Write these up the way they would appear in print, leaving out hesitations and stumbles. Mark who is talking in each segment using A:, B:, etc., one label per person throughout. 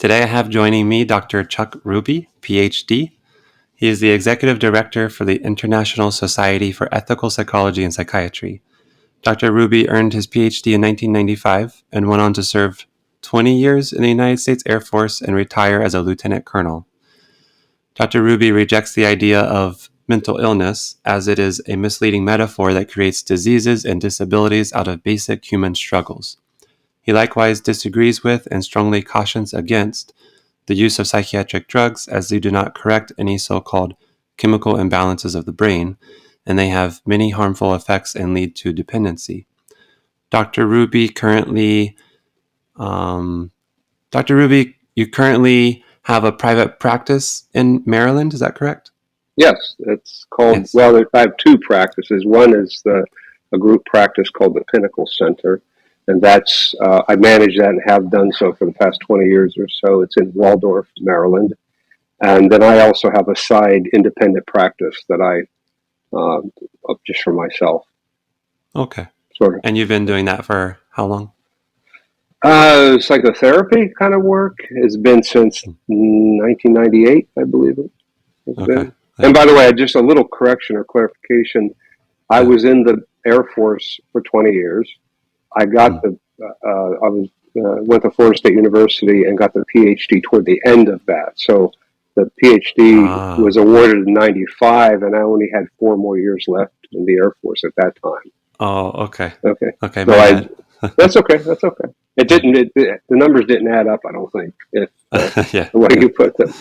A: Today I have joining me Dr. Chuck Ruby, PhD. He is the Executive Director for the International Society for Ethical Psychology and Psychiatry. Dr. Ruby earned his PhD in 1995 and went on to serve 20 years in the United States Air Force and retire as a lieutenant colonel. Dr. Ruby rejects the idea of mental illness as it is a misleading metaphor that creates diseases and disabilities out of basic human struggles. He likewise disagrees with and strongly cautions against the use of psychiatric drugs as they do not correct any so-called chemical imbalances of the brain, and they have many harmful effects and lead to dependency. Dr. Ruby, you currently have a private practice in Maryland, is that correct?
B: Yes, it's called,
A: Yes.
B: well, I have two practices. One is a group practice called the Pinnacle Center, and that's, I manage that and have done so for the past 20 years or so. It's in Waldorf, Maryland. And then I also have a side independent practice that just for myself.
A: Okay.
B: Sort of.
A: And you've been doing that for how long?
B: Psychotherapy kind of work has been since 1998, I believe it has been. And by the way, just a little correction or clarification. I was in the Air Force for 20 years. I got went to Florida State University and got the PhD toward the end of that. So the PhD was awarded in 95, and I only had 4 more years left in the Air Force at that time.
A: Oh, okay.
B: Okay.
A: Okay.
B: So that's okay. That's okay. The numbers didn't add up, I don't think, the way you put them.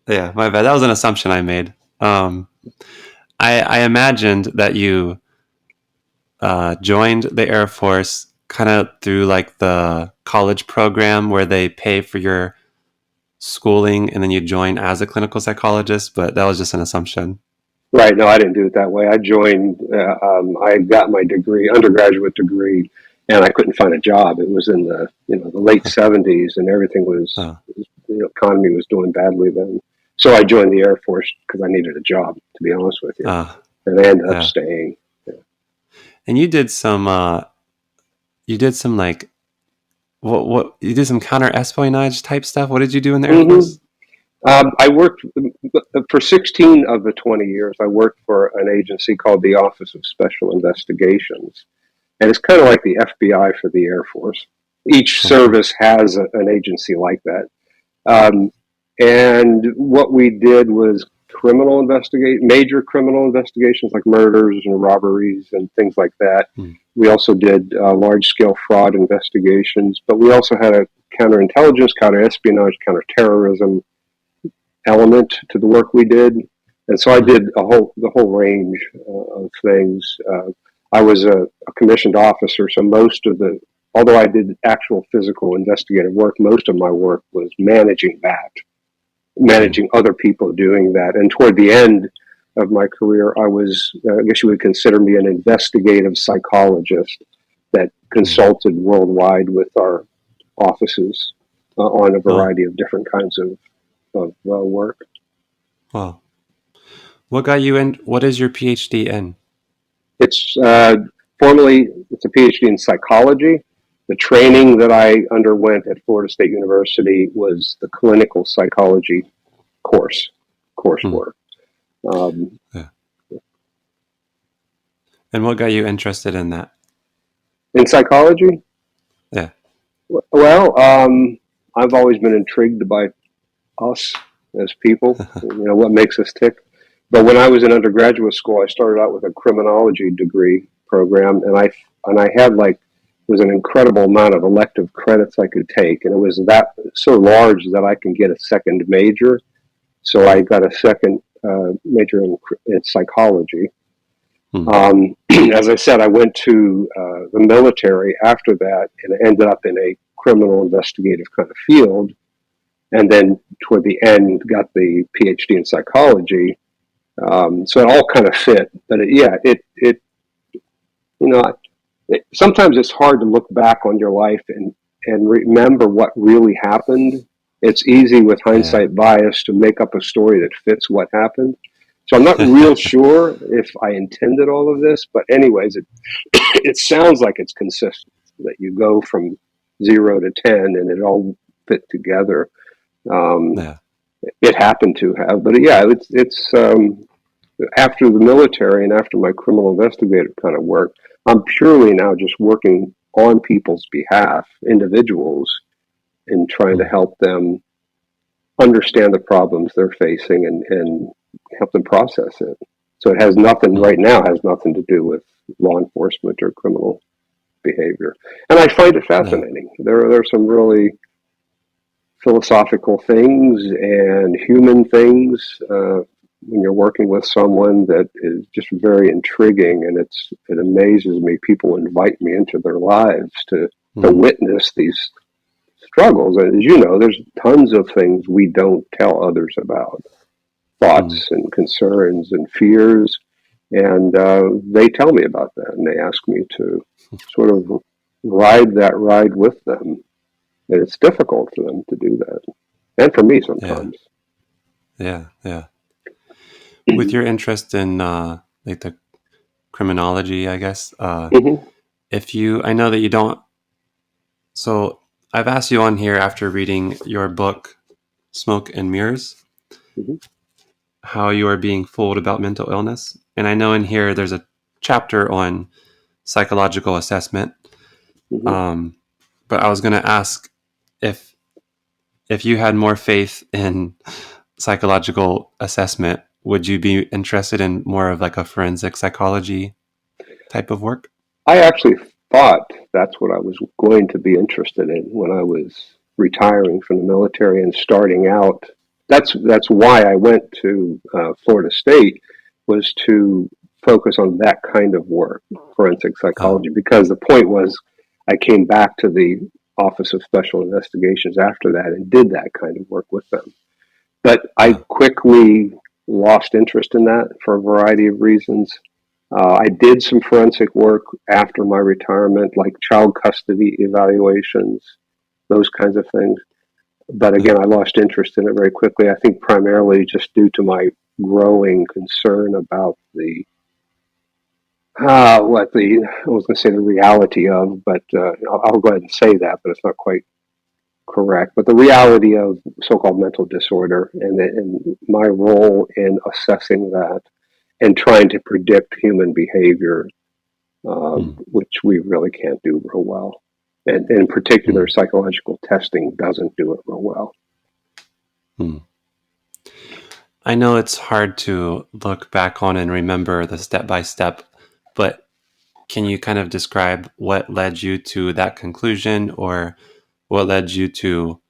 A: Yeah, my bad. That was an assumption I made. I imagined that you joined the Air Force kind of through like the college program where they pay for your schooling and then you join as a clinical psychologist, but that was just an assumption.
B: Right. No, I didn't do it that way. I joined, I got my degree, undergraduate degree, and I couldn't find a job. It was in the late 70s, and everything was, the economy was doing badly then. So I joined the Air Force because I needed a job, to be honest with you. And I ended up staying. Yeah.
A: And you did some you did some counter-espionage type stuff. What did you do in the Air Force?
B: I worked for 16 of the 20 years. I worked for an agency called the Office of Special Investigations, and it's kind of like the FBI for the Air Force. Each service has an agency like that. And what we did was major criminal investigations like murders and robberies and things like that. We also did large-scale fraud investigations, but we also had a counterintelligence, counterespionage, counterterrorism element to the work we did. And so I did the whole range of things. I was a commissioned officer, so although I did actual physical investigative work, most of my work was managing other people doing that. And toward the end of my career, I guess you would consider me an investigative psychologist that consulted worldwide with our offices on a variety of different kinds of work.
A: Wow. What got you in? What is your PhD in?
B: It's formally, it's a PhD in psychology. The training that I underwent at Florida State University was the clinical psychology coursework.
A: And what got you interested in that?
B: In psychology?
A: Yeah.
B: Well, I've always been intrigued by us as people, what makes us tick. But when I was in undergraduate school, I started out with a criminology degree program, and I had was an incredible amount of elective credits I could take, and it was that so large that I can get a second major. So I got a second major in psychology. As I said, I went to the military after that and ended up in a criminal investigative kind of field. And then toward the end, got the PhD in psychology. So it all kind of fit. But sometimes it's hard to look back on your life and remember what really happened. It's easy with hindsight bias to make up a story that fits what happened. So I'm not real sure if I intended all of this, but anyways, it sounds like it's consistent, that you go from 0 to 10 and it all fit together. Um,
A: Yeah.
B: it happened to have, but yeah, it's after the military and after my criminal investigative kind of work, I'm purely now just working on people's behalf, individuals, and trying to
A: Mm.
B: help them understand the problems they're facing and help them process it. So it has nothing
A: Mm.
B: right now has nothing to do with law enforcement or criminal behavior. And I find it
A: Yeah.
B: fascinating. There are some really philosophical things and human things when you're working with someone that is just very intriguing, and it amazes me. People invite me into their lives to
A: Mm.
B: witness these struggles. And as you know, there's tons of things we don't tell others about,
A: Mm.
B: thoughts and concerns and fears, and they tell me about that, and they ask me to sort of ride that ride with them. And it's difficult for them to do that, and for me
A: Yeah.
B: sometimes.
A: Yeah. Yeah. With your interest in like the criminology, I guess,
B: Hmm.
A: I know that you don't, so I've asked you on here after reading your book, Smoke and Mirrors,
B: Hmm.
A: how you are being fooled about mental illness. And I know in here there's a chapter on psychological assessment.
B: Hmm.
A: Um, but I was going to ask if if you had more faith in psychological assessment, would you be interested in more of like a forensic psychology type of work?
B: I actually thought that's what I was going to be interested in when I was retiring from the military and starting out. That's why I went to Florida State, was to focus on that kind of work, forensic
A: Oh,
B: psychology, because the point was I came back to the Office of Special Investigations after that and did that kind of work with them. But I
A: oh,
B: quickly lost interest in that for a variety of reasons. I did some forensic work after my retirement, like child custody evaluations, those kinds of things. But
A: yeah.
B: again, I lost interest in it very quickly. I think primarily just due to my growing concern about the what the I was going to say the reality of, but I'll go ahead and say that, but it's not quite correct. But the reality of so-called mental disorder and my role in assessing that and trying to predict human behavior,
A: Mm,
B: which we really can't do real well. And in particular,
A: mm,
B: psychological testing doesn't do it real well.
A: mm. I know it's hard to look back on and remember the step by step, but can you kind of describe what led you to that conclusion, or what led you to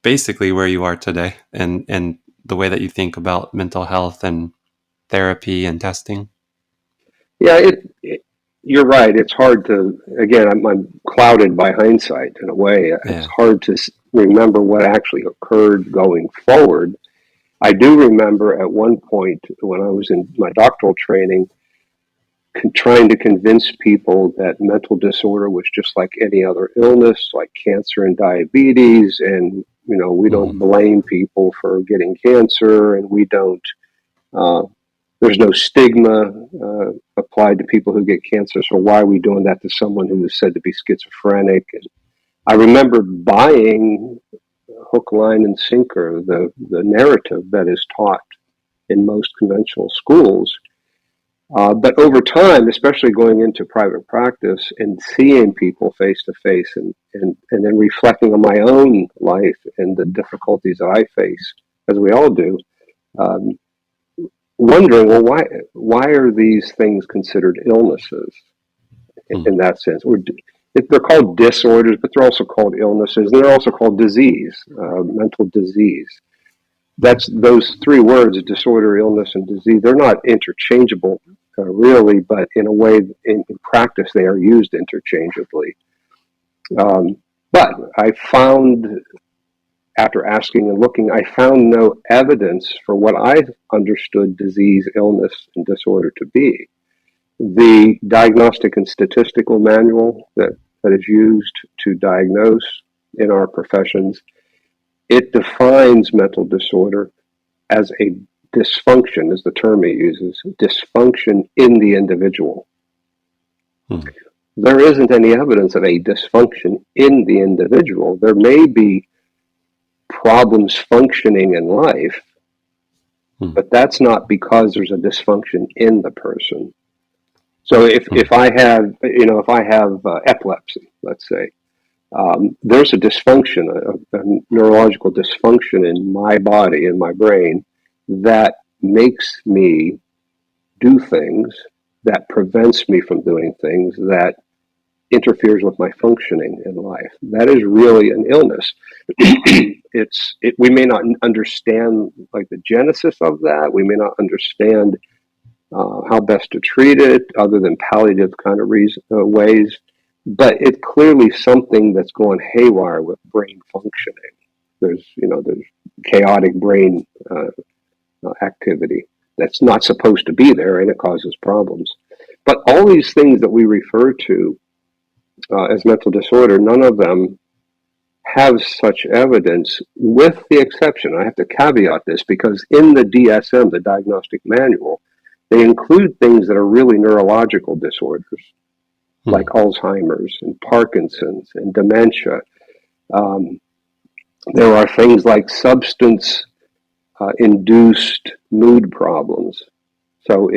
A: basically where you are today, and the way that you think about mental health and therapy and testing?
B: Yeah, you're right. It's hard to, again, I'm clouded by hindsight in a way. It's
A: Yeah.
B: hard to remember what actually occurred going forward. I do remember at one point when I was in my doctoral training, trying to convince people that mental disorder was just like any other illness, like cancer and diabetes, and we don't
A: Mm,
B: blame people for getting cancer, and we don't. Uh, there's no stigma applied to people who get cancer, so why are we doing that to someone who is said to be schizophrenic? And I remember buying hook, line, and sinker the narrative that is taught in most conventional schools. But over time, especially going into private practice and seeing people face to face and then reflecting on my own life and the difficulties that I face, as we all do, um, wondering, well, why are these things considered illnesses
A: mm,
B: in that sense? They're called disorders, but they're also called illnesses. And they're also called disease, mental disease. That's those three words: disorder, illness, and disease. They're not interchangeable, really, but in a way, in practice, they are used interchangeably. Um, but I found, after asking and looking, I found no evidence for what I understood disease, illness, and disorder to be. The Diagnostic and Statistical Manual that is used to diagnose in our professions, it defines mental disorder as a dysfunction, is the term it uses, dysfunction in the individual.
A: mm,
B: there isn't any evidence of a dysfunction in the individual. There may be problems functioning in life, but that's not because there's a dysfunction in the person. So if I have, epilepsy, let's say, there's a dysfunction, a neurological dysfunction in my body, in my brain, that makes me do things, that prevents me from doing things, that interferes with my functioning in life. That is really an illness. We may not understand like the genesis of that. We may not understand how best to treat it, other than palliative kind of ways. But it's clearly something that's going haywire with brain functioning. There's chaotic brain activity that's not supposed to be there, and it causes problems. But all these things that we refer to as mental disorder, none of them have such evidence, with the exception, I have to caveat this, because in the DSM, the Diagnostic Manual, they include things that are really neurological disorders, like Alzheimer's and Parkinson's and dementia. There are things like substance induced mood problems. So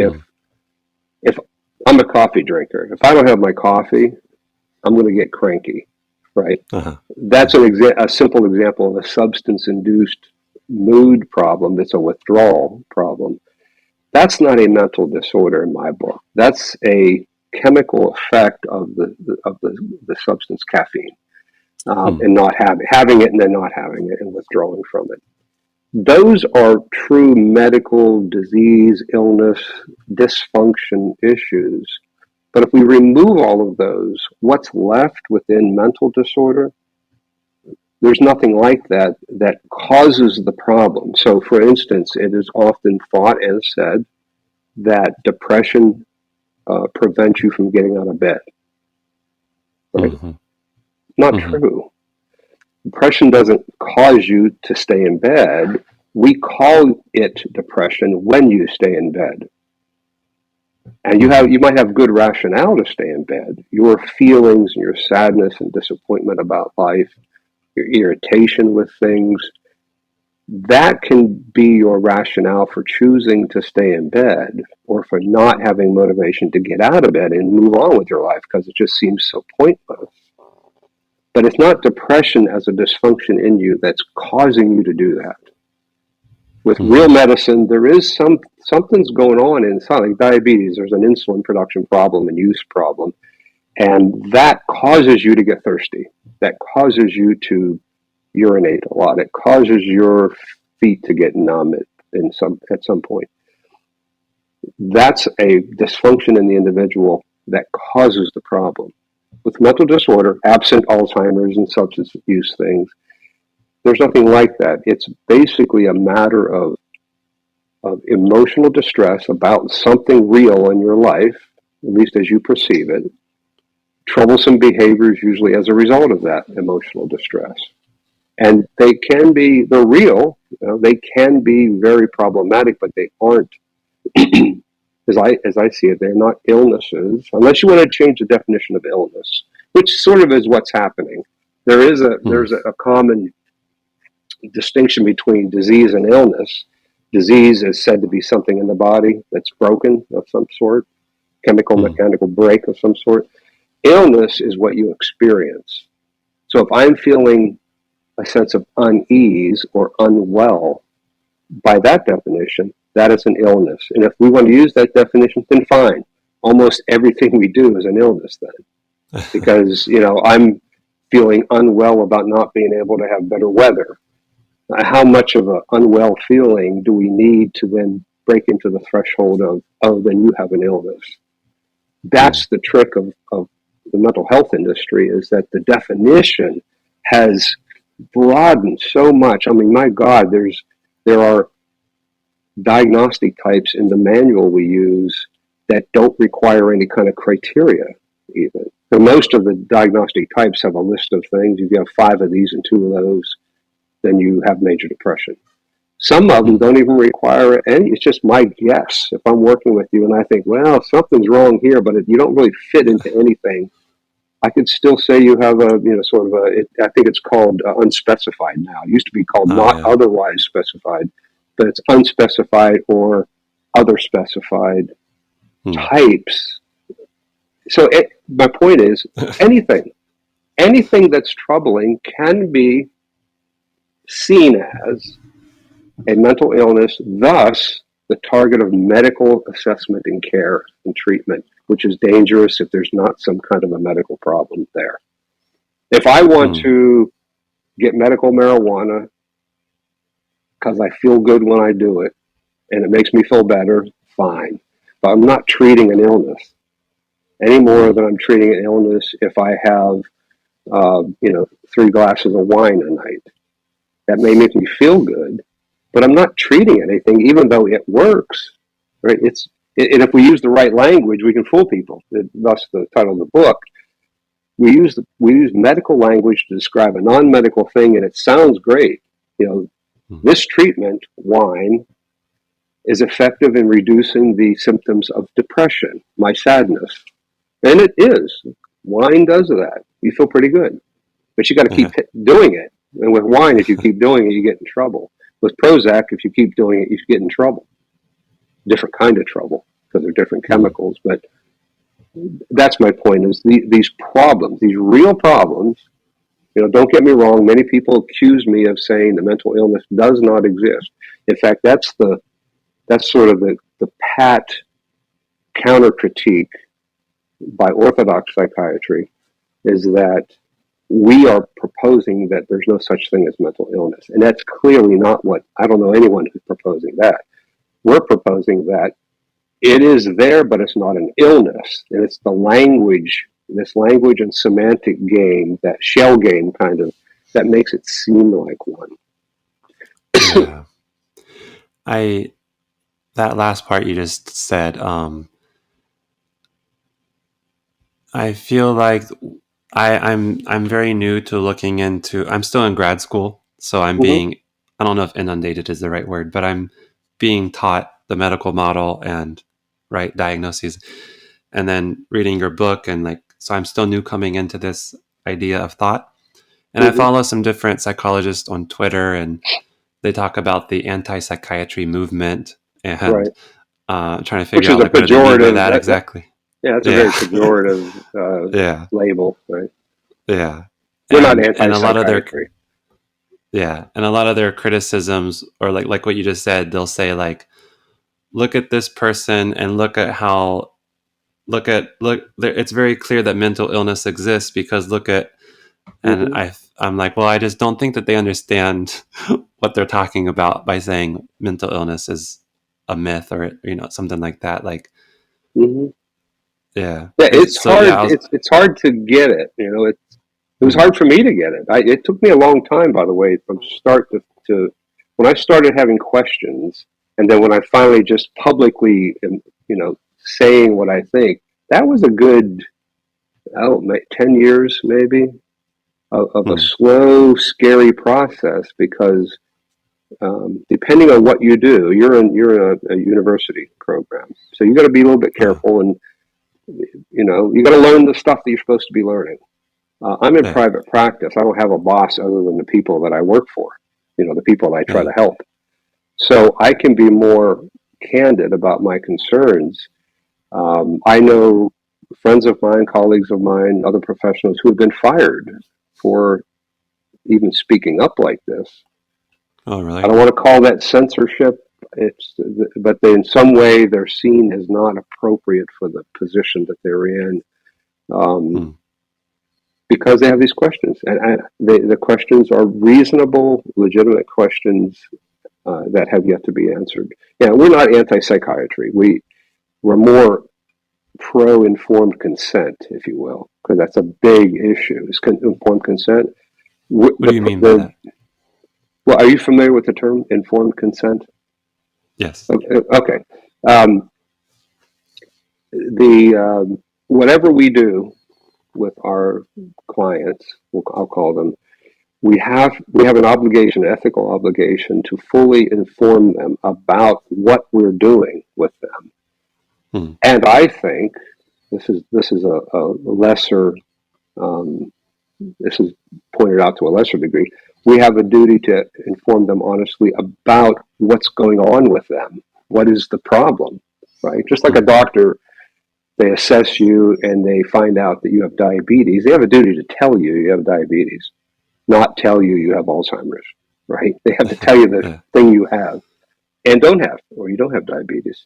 B: if I'm a coffee drinker, if I don't have my coffee, I'm going to get cranky, right? That's a simple example of a substance-induced mood problem. That's a withdrawal problem. That's not a mental disorder in my book. That's a chemical effect of the substance caffeine, and not having it and then not having it and withdrawing from it. Those are true medical disease, illness, dysfunction issues. But if we remove all of those, what's left within mental disorder? There's nothing like that that causes the problem. So, for instance, it is often thought and said that depression prevents you from getting out of bed. Right? Not true. Depression doesn't cause you to stay in bed. We call it depression when you stay in bed. And you might have good rationale to stay in bed. Your feelings and your sadness and disappointment about life, your irritation with things, that can be your rationale for choosing to stay in bed, or for not having motivation to get out of bed and move on with your life because it just seems so pointless. But it's not depression as a dysfunction in you that's causing you to do that. With real medicine, there is something's going on inside, like diabetes. There's an insulin production problem and use problem, and that causes you to get thirsty. That causes you to urinate a lot. It causes your feet to get numb at some point. That's a dysfunction in the individual that causes the problem. With mental disorder, absent Alzheimer's and substance use things, there's nothing like that. It's basically a matter of emotional distress about something real in your life, at least as you perceive it. Troublesome behaviors usually as a result of that emotional distress. And they're real, they can be very problematic, but they aren't, as I see it, they're not illnesses, unless you want to change the definition of illness, which sort of is what's happening. There's a common distinction between disease and illness. Disease is said to be something in the body that's broken of some sort, mechanical break of some sort. Illness is what you experience. So if I'm feeling a sense of unease or unwell, by that definition, that is an illness. And if we want to use that definition, then fine. Almost everything we do is an illness then. Because, I'm feeling unwell about not being able to have better weather. How much of an unwell feeling do we need to then break into the threshold of, oh, then you have an illness? That's the trick of the mental health industry, is that the definition has broadened so much. I mean, my God, there are diagnostic types in the manual we use that don't require any kind of criteria even. So most of the diagnostic types have a list of things. If you have 5 of these and 2 of those, then you have major depression. Some of them don't even require any. It's just my guess. If I'm working with you and I think, well, something's wrong here, but you don't really fit into anything, I could still say you have a, sort of I think it's called unspecified now. It used to be called
A: Oh,
B: not
A: yeah.
B: otherwise specified, but it's unspecified or other specified
A: Hmm.
B: types. So my point is anything that's troubling can be seen as a mental illness, thus the target of medical assessment and care and treatment, which is dangerous if there's not some kind of a medical problem there. If I want
A: Hmm.
B: to get medical marijuana because I feel good when I do it and it makes me feel better, fine. But I'm not treating an illness any more
A: Hmm.
B: than I'm treating an illness if I have, 3 glasses of wine a night. That may make me feel good, but I'm not treating anything, even though it works. Right? And if we use the right language, we can fool people. Thus, the title of the book. We use medical language to describe a non-medical thing, and it sounds great.
A: Hmm.
B: This treatment, wine, is effective in reducing the symptoms of depression, my sadness, and it is. Wine does that. You feel pretty good, but you got to keep
A: Yeah.
B: doing it. And with wine, if you keep doing it, you get in trouble. With Prozac, if you keep doing it, you get in trouble. Different kind of trouble because they're different
A: Hmm.
B: chemicals. But that's my point: is these problems, these real problems. Don't get me wrong. Many people accuse me of saying the mental illness does not exist. In fact, that's sort of the pat counter critique by orthodox psychiatry is that we are proposing that there's no such thing as mental illness. And that's clearly not what, I don't know anyone who's proposing that. We're proposing that it is there, but it's not an illness. And it's this language and semantic game, that shell game kind of, that makes it seem like one.
A: Yeah. I that last part you just said, I feel like I'm very new to looking into. I'm still in grad school, so I'm
B: Mm-hmm.
A: being, I don't know if inundated is the right word, but I'm being taught the medical model and right diagnoses, and then reading your book, and like, so I'm still new coming into this idea of thought. And I
B: Mm-hmm.
A: follow some different psychologists on Twitter, and they talk about the anti-psychiatry movement, and
B: Right.
A: trying to
B: Which
A: figure
B: is
A: out
B: a
A: like what do they mean by
B: pejorative.
A: that exactly.
B: Yeah, that's a
A: Yeah.
B: very pejorative
A: Yeah.
B: label. Right.
A: Yeah.
B: We're not
A: And a lot of their,
B: anti-psychiatry.
A: yeah, and a lot of their criticisms, or like what you just said, they'll say like, look at this person and look at how, it's very clear that mental illness exists because look at, and
B: Mm-hmm.
A: I'm like, well, I just don't think that they understand what they're talking about by saying mental illness is a myth, or something like that. Like,
B: Mm-hmm.
A: yeah,
B: Yeah,
A: because
B: it's
A: so yeah,
B: hard.
A: I was,
B: It's hard to get it. It was
A: mm,
B: hard for me to get it. It took me a long time, by the way, from start to when I started having questions, and then when I finally just publicly, saying what I think. That was a good 10 years maybe of a
A: mm,
B: slow, scary process because depending on what you do, you're in a university program, so you got to be a little bit
A: uh,
B: careful and you got to learn the stuff that you're supposed to be learning. I'm in
A: yeah,
B: private practice. I don't have a boss other than the people that I work for, the people that I try
A: yeah,
B: to help. So I can be more candid about my concerns. I know friends of mine, colleagues of mine, other professionals who have been fired for even speaking up like this.
A: oh
B: I
A: really?
B: don't want to call that censorship. But in some way they're seen as not appropriate for the position that they're in. Um,
A: Mm,
B: because they have these questions, and the questions are reasonable, legitimate questions that have yet to be answered. Yeah, we're not anti-psychiatry. We're more pro-informed consent, if you will, because that's a big issue. Is informed consent.
A: what do you mean by that?
B: Well, are you familiar with the term informed consent?
A: Yes.
B: Okay. Um, the whatever we do with our clients, I'll call them, we have an obligation, an ethical obligation, to fully inform them about what we're doing with them.
A: Mm,
B: And I think this is a lesser this is pointed out to a lesser degree, we have a duty to inform them honestly about what's going on with them. What is the problem, right? Just like a doctor, they assess you and they find out that you have diabetes. They have a duty to tell you you have diabetes, not tell you you have Alzheimer's, right? They have to tell you the thing you have and don't have, or you don't have diabetes.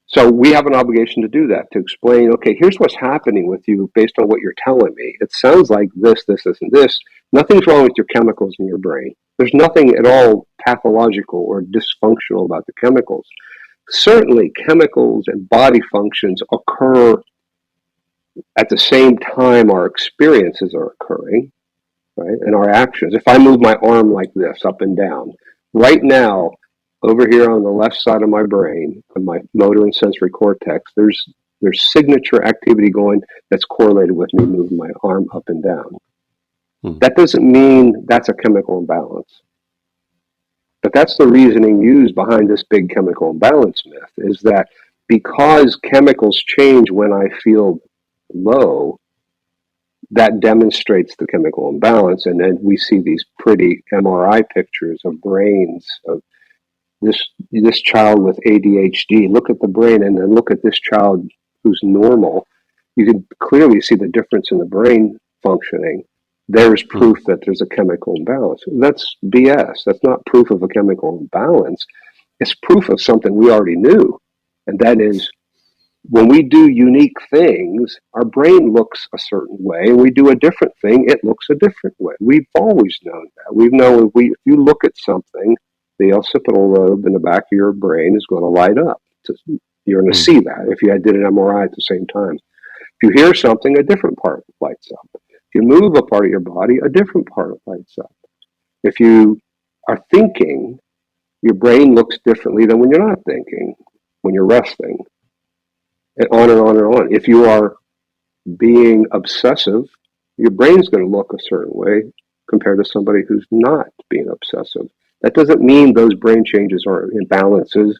B: So we have an obligation to do that, to explain, okay, here's what's happening with you based on what you're telling me. It sounds like this, and this. Nothing's wrong with your chemicals in your brain. There's nothing at all pathological or dysfunctional about the chemicals. Certainly, chemicals and body functions occur at the same time our experiences are occurring, right? And our actions. If I move my arm like this, up and down, right now, over here on the left side of my brain, on my motor and sensory cortex, there's signature activity going that's correlated with me moving my arm up and down. That doesn't mean that's a chemical imbalance. But that's the reasoning used behind this big chemical imbalance myth, is that because chemicals change when I feel low, that demonstrates the chemical imbalance. And then we see these pretty MRI pictures of brains of this child with ADHD. Look at the brain, and then look at this child who's normal. You can clearly see the difference in the brain functioning. There's proof that there's a chemical imbalance. That's BS. That's not proof of a chemical imbalance. It's proof of something we already knew. And that is, when we do unique things, our brain looks a certain way, and we do a different thing, it looks a different way. We've always known that. We've known if you look at something, the occipital lobe in the back of your brain is going to light up. You're going to see that if you did an MRI at the same time. If you hear something, a different part lights up. If you move a part of your body, a different part lights up. If you are thinking, your brain looks differently than when you're not thinking, when you're resting, and on and on and on. If you are being obsessive, your brain's going to look a certain way compared to somebody who's not being obsessive. That doesn't mean those brain changes are imbalances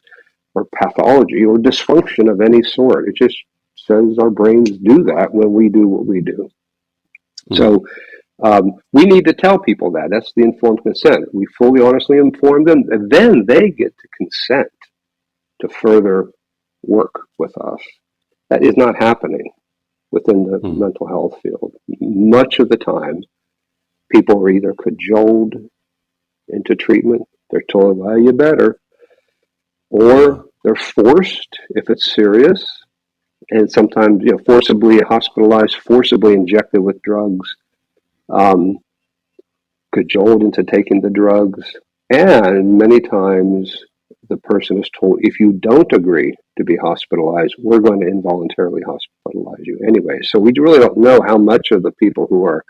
B: or pathology or dysfunction of any sort. It just says our brains do that when we do what we do. So we need to tell people that. That's the informed consent. We fully, honestly inform them, and then they get to consent to further work with us. That is not happening within the mental health field. Much of the time, people are either cajoled into treatment, they're told, well, you better, or they're forced, if it's serious, and sometimes forcibly hospitalized, forcibly injected with drugs, cajoled into taking the drugs, and many times the person is told, if you don't agree to be hospitalized, we're going to involuntarily hospitalize you anyway. So we really don't know how much of the people who are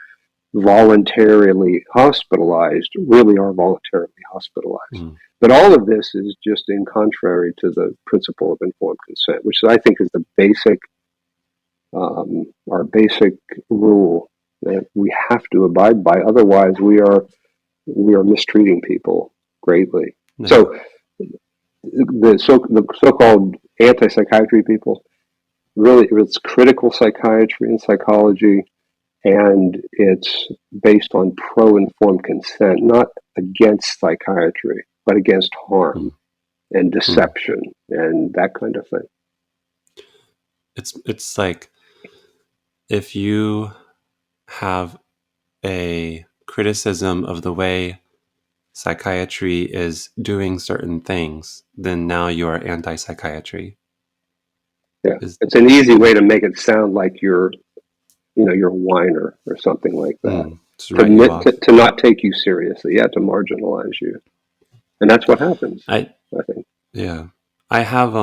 B: voluntarily hospitalized really are voluntarily hospitalized. But all of this is just in contrary to the principle of informed consent, which I think is the basic, our basic rule that we have to abide by. Otherwise, we are mistreating people greatly. So the so-called anti-psychiatry people, really, it's critical psychiatry and psychology. And it's based on pro-informed consent, not against psychiatry, but against harm and deception and that kind of thing.
A: It's like if you have a criticism of the way psychiatry is doing certain things, then now you are anti-psychiatry.
B: Yeah, it's an easy way to make it sound like you're a whiner or something like that. To not take you seriously, to marginalize you. And that's what happens, I think.
A: Yeah. I have,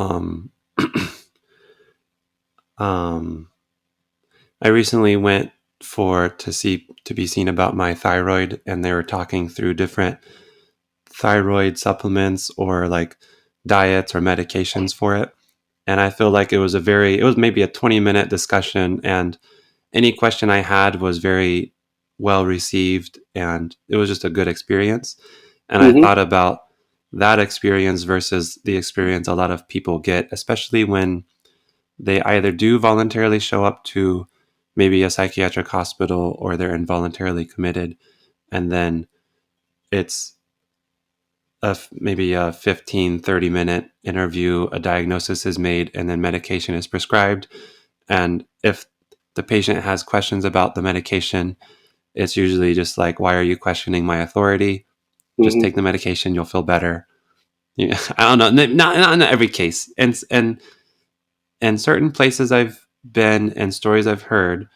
A: I recently went to be seen about my thyroid, and they were talking through different thyroid supplements or like diets or medications for it. And I feel like it was maybe a 20-minute discussion, and any question I had was very well received, and it was just a good experience. And I thought about that experience versus the experience a lot of people get, especially when they either do voluntarily show up to maybe a psychiatric hospital or they're involuntarily committed, and then it's maybe a 15-30 minute interview, a diagnosis is made, and then medication is prescribed. And if the patient has questions about the medication, it's usually just like, why are you questioning my authority? Just
B: Hmm.
A: take the medication, you'll feel better. Yeah, I don't know, not in every case. And certain places I've been and stories I've heard,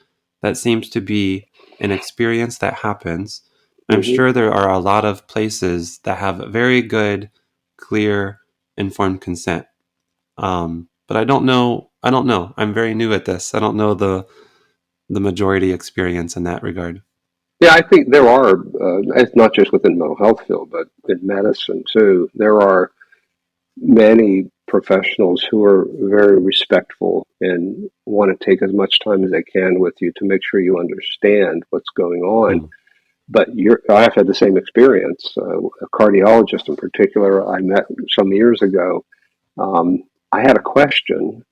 A: that seems to be an experience that happens. I'm
B: Hmm.
A: sure there are a lot of places that have very good, clear, informed consent. But I don't know. I don't know. I'm very new at this. I don't know the majority experience in that regard.
B: Yeah, I think there are. It's not just within the mental health field, but in medicine too. There are many professionals who are very respectful and want to take as much time as they can with you to make sure you understand what's going on.
A: Mm.
B: But I've had the same experience. A cardiologist in particular I met some years ago. I had a question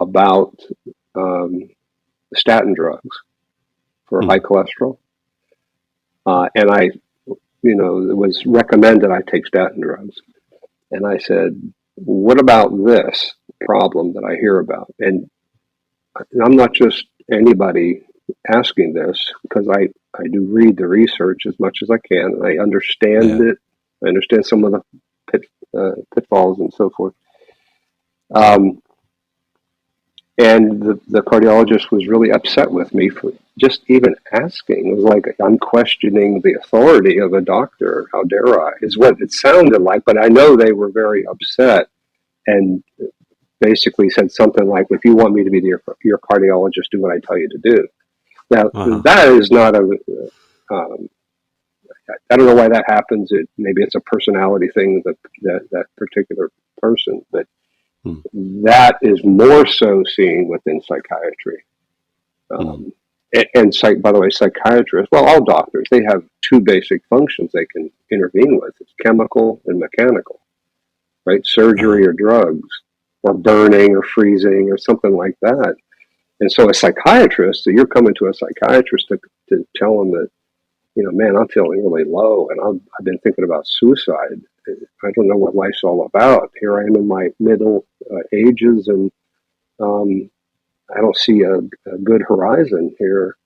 B: about um, statin drugs for high
A: Mm.
B: cholesterol, and it was recommended I take statin drugs. And I said, "What about this problem that I hear about?" And I'm not just anybody asking this because I do read the research as much as I can. And I understand
A: Yeah.
B: it. I understand some of the pitfalls and so forth. Um, and the cardiologist was really upset with me for just even asking. It was like, I'm questioning the authority of a doctor. How dare I? Is what it sounded like. But I know they were very upset and basically said something like, "If you want me to be your cardiologist, do what I tell you to do." Now,
A: Wow.
B: that is not um, I don't know why that happens. Maybe it's a personality thing that particular person, but
A: Mm.
B: that is more so seen within psychiatry.
A: Mm.
B: Um, by the way, psychiatrists, well, all doctors, they have two basic functions they can intervene with. It's chemical and mechanical, right?
A: Uh-huh.
B: Surgery or drugs or burning or freezing or something like that. And so a psychiatrist, so you're coming to a psychiatrist to tell them that, man, I'm feeling really low and I've been thinking about suicide. I don't know what life's all about. Here I am in my middle ages and um, I don't see a good horizon here.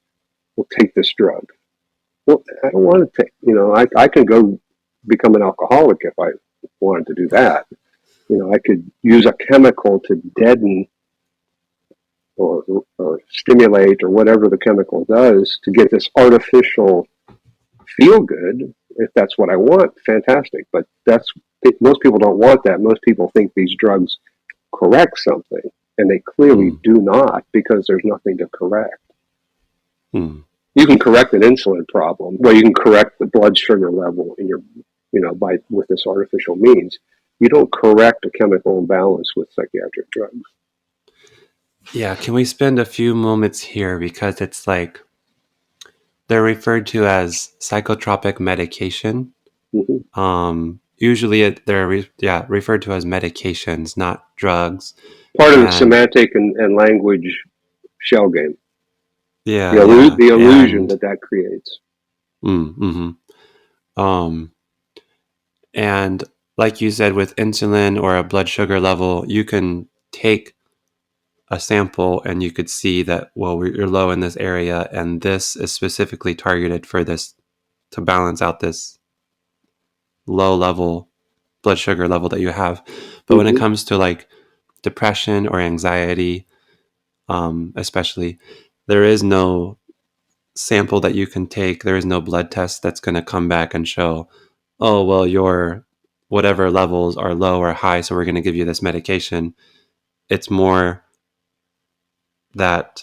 B: We'll take this drug. Well, I don't want to take, I can go become an alcoholic if I wanted to do that. I could use a chemical to deaden or stimulate or whatever the chemical does to get this artificial feel good. If that's what I want, fantastic. But most people don't want that. Most people think these drugs correct something, and they clearly
A: Mm.
B: do not because there's nothing to correct.
A: Mm.
B: You can correct an insulin problem. Well, you can correct the blood sugar level in your, by with this artificial means. You don't correct a chemical imbalance with psychiatric drugs.
A: Yeah. Can we spend a few moments here, because it's like they're referred to as psychotropic medication.
B: Hmm.
A: Usually they're referred to as medications, not drugs.
B: Part of the
A: And
B: semantic and language shell game,
A: yeah, yeah,
B: the illusion
A: and
B: that creates.
A: mm-hmm. um, and like you said, with insulin or a blood sugar level, you can take a sample and you could see that, well, you're low in this area, and this is specifically targeted for this, to balance out this low level blood sugar level that you have. But when it
B: Hmm.
A: comes to like depression or anxiety, especially, there is no sample that you can take. There is no blood test that's going to come back and show, oh, well, your whatever levels are low or high, so we're going to give you this medication. It's more that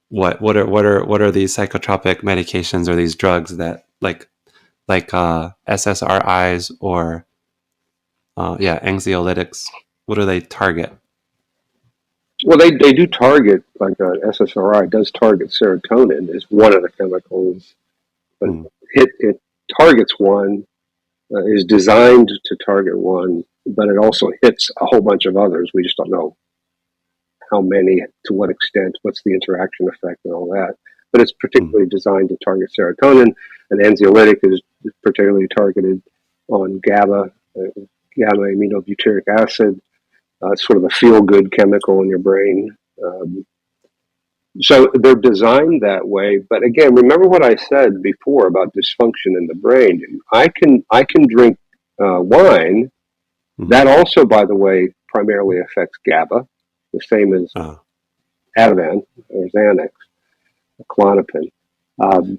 A: what are these psychotropic medications or these drugs that SSRIs or anxiolytics? What do they target?
B: Well, they do target, like SSRI does target serotonin is one of the chemicals, but
A: Mm.
B: it targets one, is designed to target one, but it also hits a whole bunch of others. We just don't know how many, to what extent, what's the interaction effect and all that. But it's particularly designed to target serotonin, and anxiolytic is particularly targeted on GABA, gamma aminobutyric acid, sort of a feel-good chemical in your brain. So they're designed that way. But again, remember what I said before about dysfunction in the brain. I can drink wine. That also, by the way, primarily affects GABA, the same as Ativan or Xanax, Klonopin.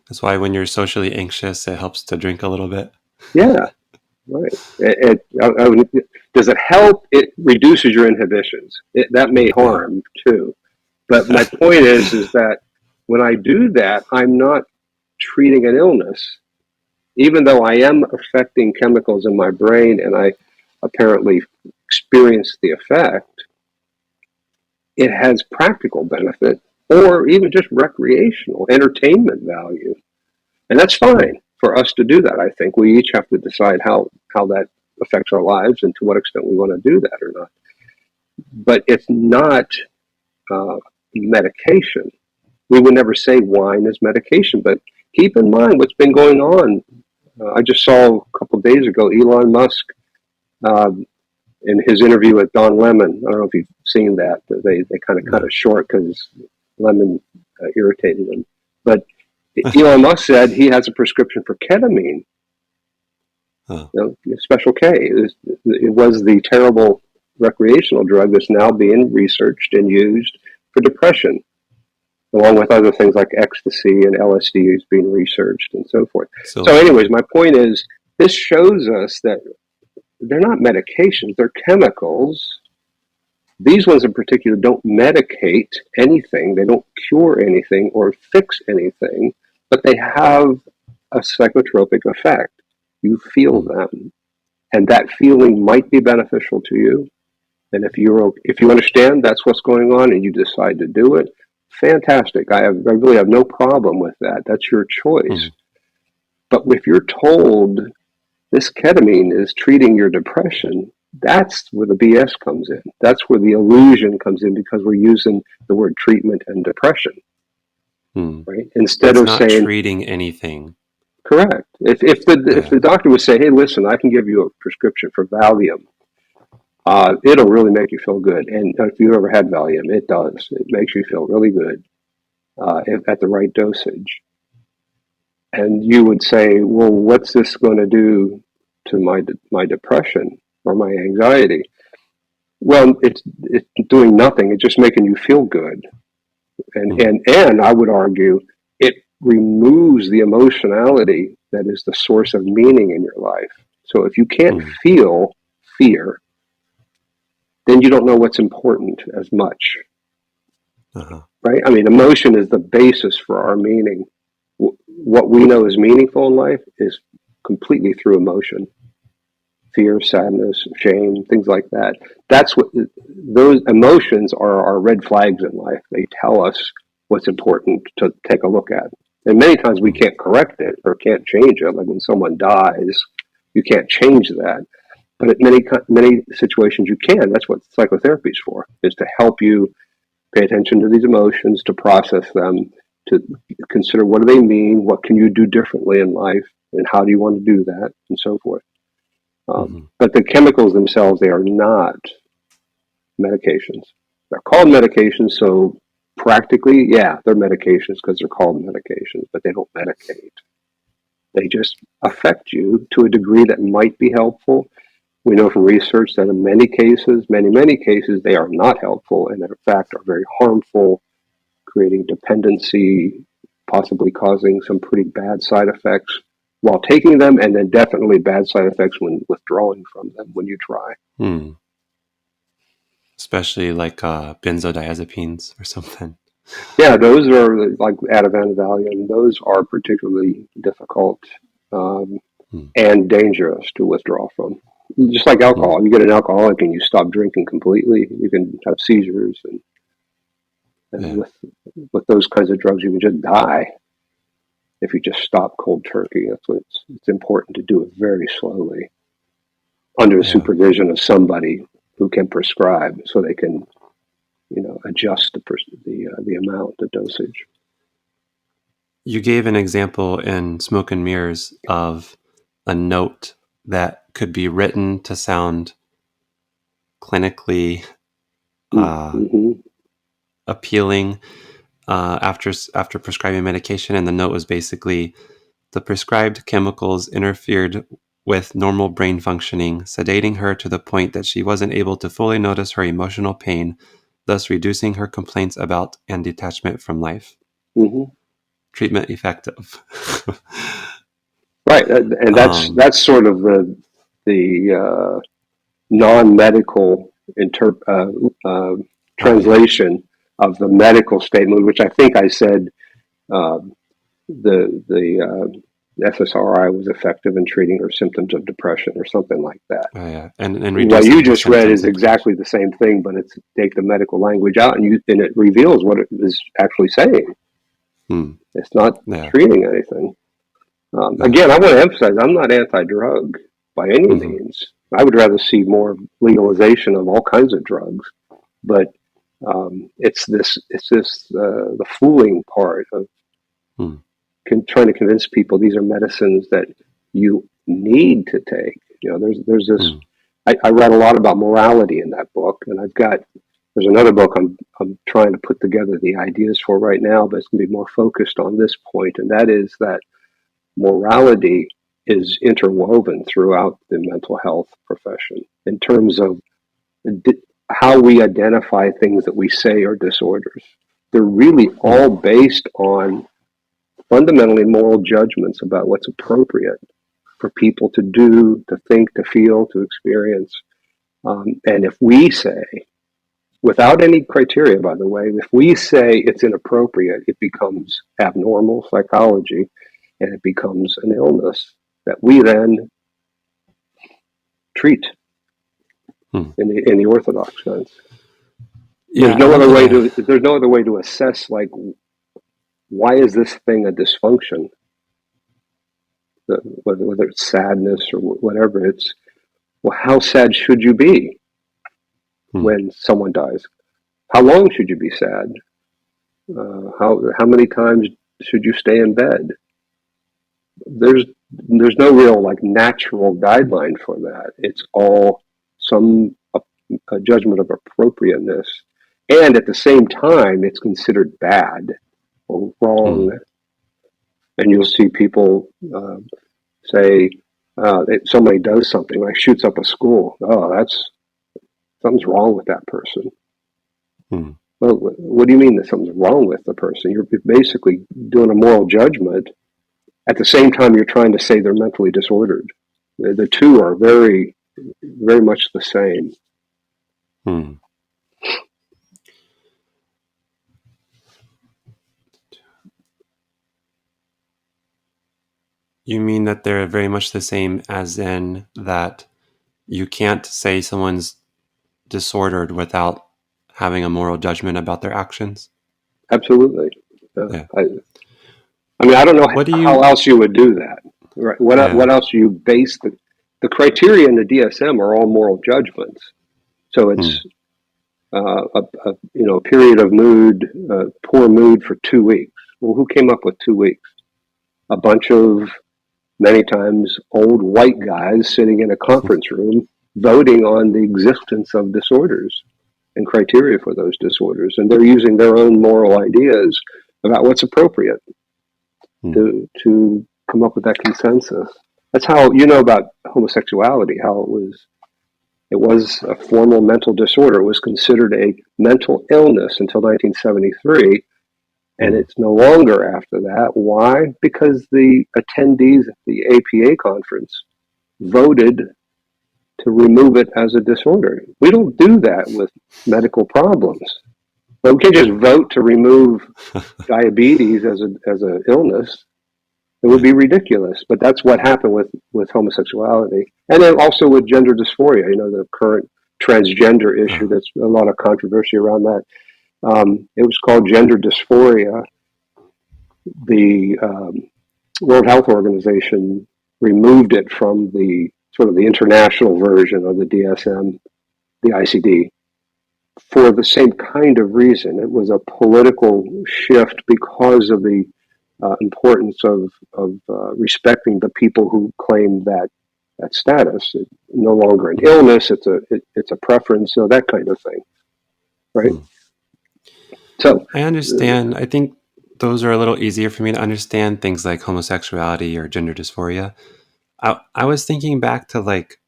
A: That's why when you're socially anxious, it helps to drink a little bit.
B: Yeah, right. Does it help? It reduces your inhibitions. That may harm too. But my point is that when I do that, I'm not treating an illness, even though I am affecting chemicals in my brain and I apparently experience the effect. It has practical benefit or even just recreational entertainment value. And that's fine for us to do that. I think we each have to decide how that affects our lives and to what extent we want to do that or not. But it's not medication. We would never say wine is medication, but keep in mind what's been going on. I just saw a couple of days ago Elon Musk in his interview with Don Lemon. I don't know if you've seen that. They kind of cut it short because Lemon irritated him. But Elon Musk said he has a prescription for ketamine. Special K. It was the terrible recreational drug that's now being researched and used for depression, along with other things like ecstasy and LSD is being researched and so forth. So anyways, my point is this shows us that they're not medications, they're chemicals. These ones in particular don't medicate anything, they don't cure anything or fix anything, but they have a psychotropic effect. You feel them, and that feeling might be beneficial to you. And if you understand that's what's going on and you decide to do it, fantastic. I really have no problem with that. That's your choice. But if you're told this ketamine is treating your depression, that's where the BS comes in. That's where the illusion comes in because we're using the word treatment and depression. Right? Instead of saying
A: treating anything.
B: Correct. If the doctor would say, hey, listen, I can give you a prescription for Valium, it'll really make you feel good. And if you've ever had Valium, it does. It makes you feel really good at the right dosage. And you would say, well, what's this going to do to my depression or my anxiety? Well, it's doing nothing. It's just making you feel good. And I would argue it removes the emotionality that is the source of meaning in your life. So if you can't feel fear, then you don't know what's important as much. Right? I mean, emotion is the basis for our meaning. What we know is meaningful in life is completely through emotion. Fear, sadness, shame, things like that. That's what those emotions are, our red flags in life. They tell us what's important to take a look at. And many times we can't correct it or can't change it. Like when someone dies, you can't change that. But at many situations you can. That's what psychotherapy is for, is to help you pay attention to these emotions, to process them, to consider what do they mean, what can you do differently in life, and how do you want to do that, and so forth. But the chemicals themselves, they are not medications. They're called medications, so practically, yeah, they're medications because they're called medications, but they don't medicate. They just affect you to a degree that might be helpful. We know from research that in many cases, many cases, they are not helpful and in fact are very harmful, creating dependency, possibly causing some pretty bad side effects while taking them, and then definitely bad side effects when withdrawing from them when you try.
A: Especially like benzodiazepines or something.
B: Yeah, those are like Ativan, Valium. Those are particularly difficult and dangerous to withdraw from. Just like alcohol. You get an alcoholic and you stop drinking completely, you can have seizures. And with those kinds of drugs, you can just die if you just stop cold turkey. That's what it's important to do it very slowly under the supervision of somebody who can prescribe so they can adjust the amount, the dosage.
A: You gave an example in Smoke and Mirrors of a note that could be written to sound clinically
B: Mm-hmm.
A: appealing after prescribing medication, and the note was basically the prescribed chemicals interfered with normal brain functioning, sedating her to the point that she wasn't able to fully notice her emotional pain, thus reducing her complaints about and detachment from life.
B: Mm-hmm.
A: Treatment effective.
B: Right, and that's sort of the non-medical translation of the medical statement, which I think I said uh, the SSRI was effective in treating her symptoms of depression or something like that.
A: Yeah. And
B: What
A: reducing
B: you
A: her
B: just read
A: symptoms
B: is
A: of depression.
B: exactly the same thing, but it's take the medical language out and it reveals what it is actually saying. It's not
A: Yeah.
B: treating anything.
A: Yeah.
B: Again, I want to emphasize I'm not anti-drug by any
A: Mm-hmm.
B: means. I would rather see more legalization of all kinds of drugs, but it's the fooling part of trying to convince people these are medicines that you need to take. There's this. I read a lot about morality in that book, and there's another book I'm trying to put together the ideas for right now, but it's going to be more focused on this point, and that is that morality is interwoven throughout the mental health profession in terms of how we identify things that we say are disorders. They're really all based on fundamentally moral judgments about what's appropriate for people to do, to think, to feel, to experience. And if we say, without any criteria, by the way, if we say it's inappropriate, it becomes abnormal psychology and it becomes an illness that we then treat in the orthodox sense.
A: Yeah, I
B: There's no other way to assess, like, why is this thing a dysfunction? Whether it's sadness or whatever, it's, well, how sad should you be when someone dies? How long should you be sad? How many times should you stay in bed? There's no real like natural guideline for that. It's all some a judgment of appropriateness, and at the same time, it's considered bad or wrong. And you'll see people say somebody does something like shoots up a school. Oh, that's something's wrong with that person. Well, what do you mean that something's wrong with the person? You're basically doing a moral judgment. At the same time, you're trying to say they're mentally disordered. The two are very, very much the same.
A: You mean that they're very much the same, as in that you can't say someone's disordered without having a moral judgment about their actions?
B: Absolutely.
A: Yeah.
B: I mean, I don't know
A: What do
B: how
A: you...
B: else you would do that. Right? What else do you base the criteria in the DSM are all moral judgments. So it's a period of poor mood for 2 weeks. Well, who came up with 2 weeks? A bunch of many times old white guys sitting in a conference room voting on the existence of disorders and criteria for those disorders, and they're using their own moral ideas about what's appropriate to come up with that consensus. That's how about homosexuality, how it was a formal mental disorder. It was considered a mental illness until 1973, and it's no longer after that. Why? Because the attendees at the APA conference voted to remove it as a disorder. We don't do that with medical problems. But we can't just vote to remove diabetes as an illness. It would be ridiculous. But that's what happened with homosexuality. And then also with gender dysphoria, the current transgender issue. That's a lot of controversy around that. It was called gender dysphoria. The World Health Organization removed it from the sort of the international version of the DSM, the ICD, for the same kind of reason. It was a political shift because of the importance of respecting the people who claim that status. It's no longer an illness; it's a preference, so that kind of thing, right?
A: Mm.
B: So,
A: I understand. I think those are a little easier for me to understand, things like homosexuality or gender dysphoria. I was thinking back to like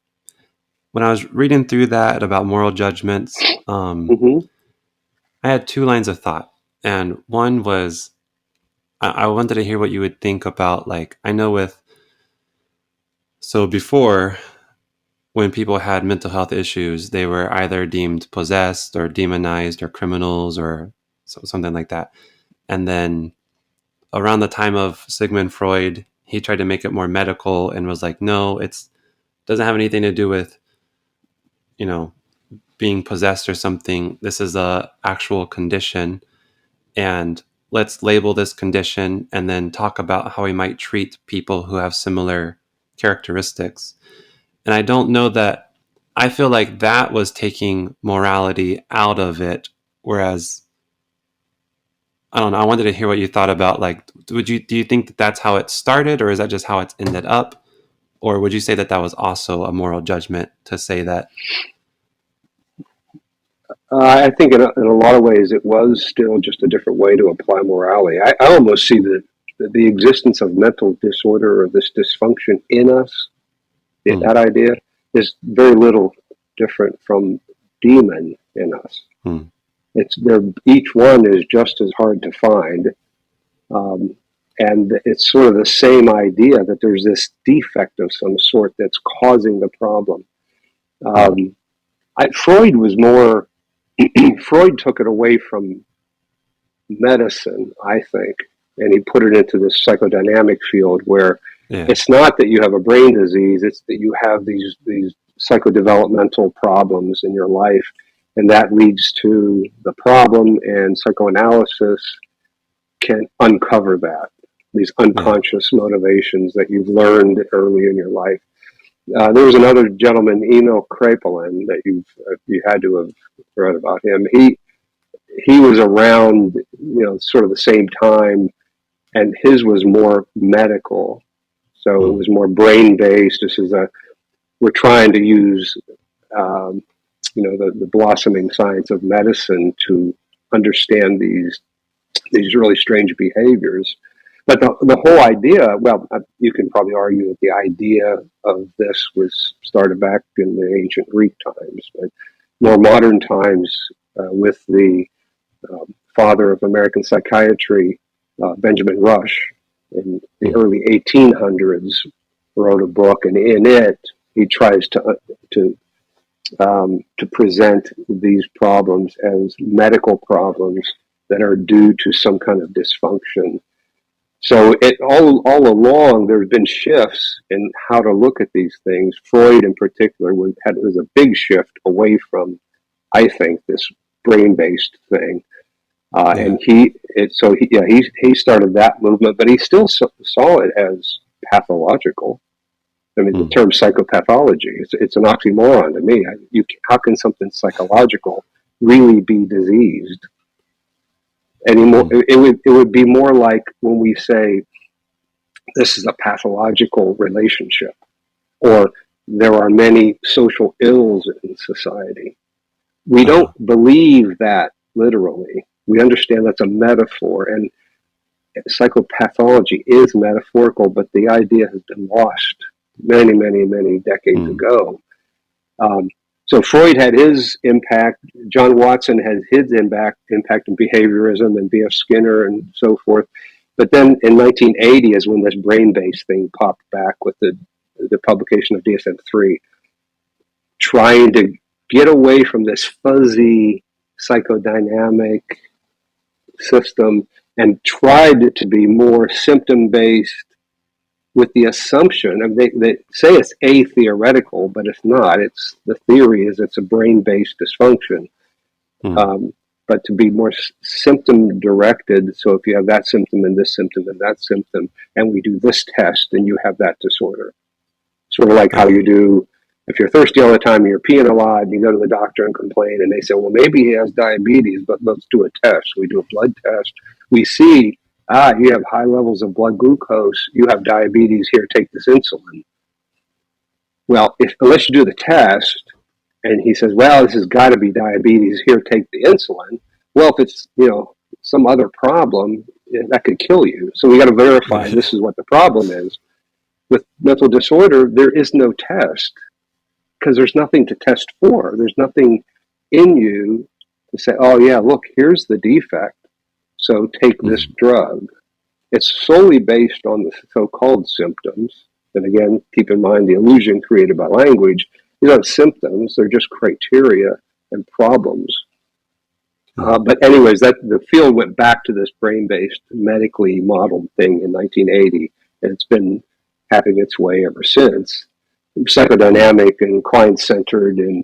A: when I was reading through that about moral judgments.
B: mm-hmm,
A: I had two lines of thought, and one was I wanted to hear what you would think about, like, I know with so before, when people had mental health issues, they were either deemed possessed or demonized or criminals or something like that. And then around the time of Sigmund Freud, he tried to make it more medical and was like, no, it's doesn't have anything to do with, you know, being possessed or something. This is a actual condition, and let's label this condition and then talk about how we might treat people who have similar characteristics. And I don't know that I feel like that was taking morality out of it, whereas I don't know. I wanted to hear what you thought about, like, do you think that that's how it started, or is that just how it's ended up? Or would you say that that was also a moral judgment to say that?
B: I think in a lot of ways it was still just a different way to apply morality. I almost see the existence of mental disorder or this dysfunction in us,
A: Hmm,
B: that idea, is very little different from demon in us.
A: hmm,
B: It's there. Each one is just as hard to find, um, and it's sort of the same idea that there's this defect of some sort that's causing the problem.
A: hmm,
B: Um, Freud was more. Freud took it away from medicine, I think, and he put it into this psychodynamic field where
A: yeah,
B: it's not that you have a brain disease; it's that you have these psychodevelopmental problems in your life, and that leads to the problem. And psychoanalysis can uncover that, these
A: yeah.
B: unconscious motivations that you've learned early in your life. There was another gentleman, Emil Kraepelin, that you had to have read about him. He was around, sort of the same time, and his was more medical. So it
A: Hmm,
B: was more brain based. This is we're trying to use, um, the blossoming science of medicine to understand these really strange behaviors. But the whole idea, well, you can probably argue that the idea of this was started back in the ancient Greek times, but more modern times with the father of American psychiatry, Benjamin Rush, in the
A: hmm,
B: early 1800s, wrote a book, and in it he tries to present these problems as medical problems that are due to some kind of dysfunction. So all along there's been shifts in how to look at these things. Freud in particular was a big shift away from, I think, this brain based thing.
A: yeah.
B: And he started that movement, but he still saw it as pathological. I mean, the
A: Hmm,
B: term psychopathology, it's an oxymoron to me. How can something psychological really be diseased anymore?
A: hmm,
B: It would be more like when we say this is a pathological relationship, or there are many social ills in society. We don't
A: uh-huh,
B: believe that literally. We understand that's a metaphor, and psychopathology is metaphorical, but the idea has been lost many, many, many decades
A: hmm,
B: ago. Um, so Freud had his impact. John Watson had his impact in behaviorism, and B.F. Skinner and so forth. But then in 1980 is when this brain-based thing popped back with the publication of DSM-3, trying to get away from this fuzzy psychodynamic system and tried to be more symptom-based with the assumption of they say it's a-theoretical, but it's not. It's the theory is it's a brain-based dysfunction,
A: hmm,
B: um, but to be more symptom directed. So if you have that symptom and this symptom and that symptom, and we do this test, then you have that disorder. Sort of like how
A: uh-huh,
B: you do. If you're thirsty all the time and you're peeing a lot and you go to the doctor and complain and they say, well, maybe he has diabetes, but let's do a test. We do a blood test. We see, you have high levels of blood glucose. You have diabetes. Here, take this insulin. Well, unless you do the test and he says, well, this has got to be diabetes. Here, take the insulin. Well, if it's, some other problem, that could kill you. So we got to verify this is what the problem is. With mental disorder, there is no test because there's nothing to test for. There's nothing in you to say, oh, yeah, look, here's the defect. So take this drug. It's solely based on the so-called symptoms. And again, keep in mind the illusion created by language. These aren't symptoms. They're just criteria and problems. But anyways, the field went back to this brain-based, medically modeled thing in 1980, and it's been having its way ever since. Psychodynamic and client-centered and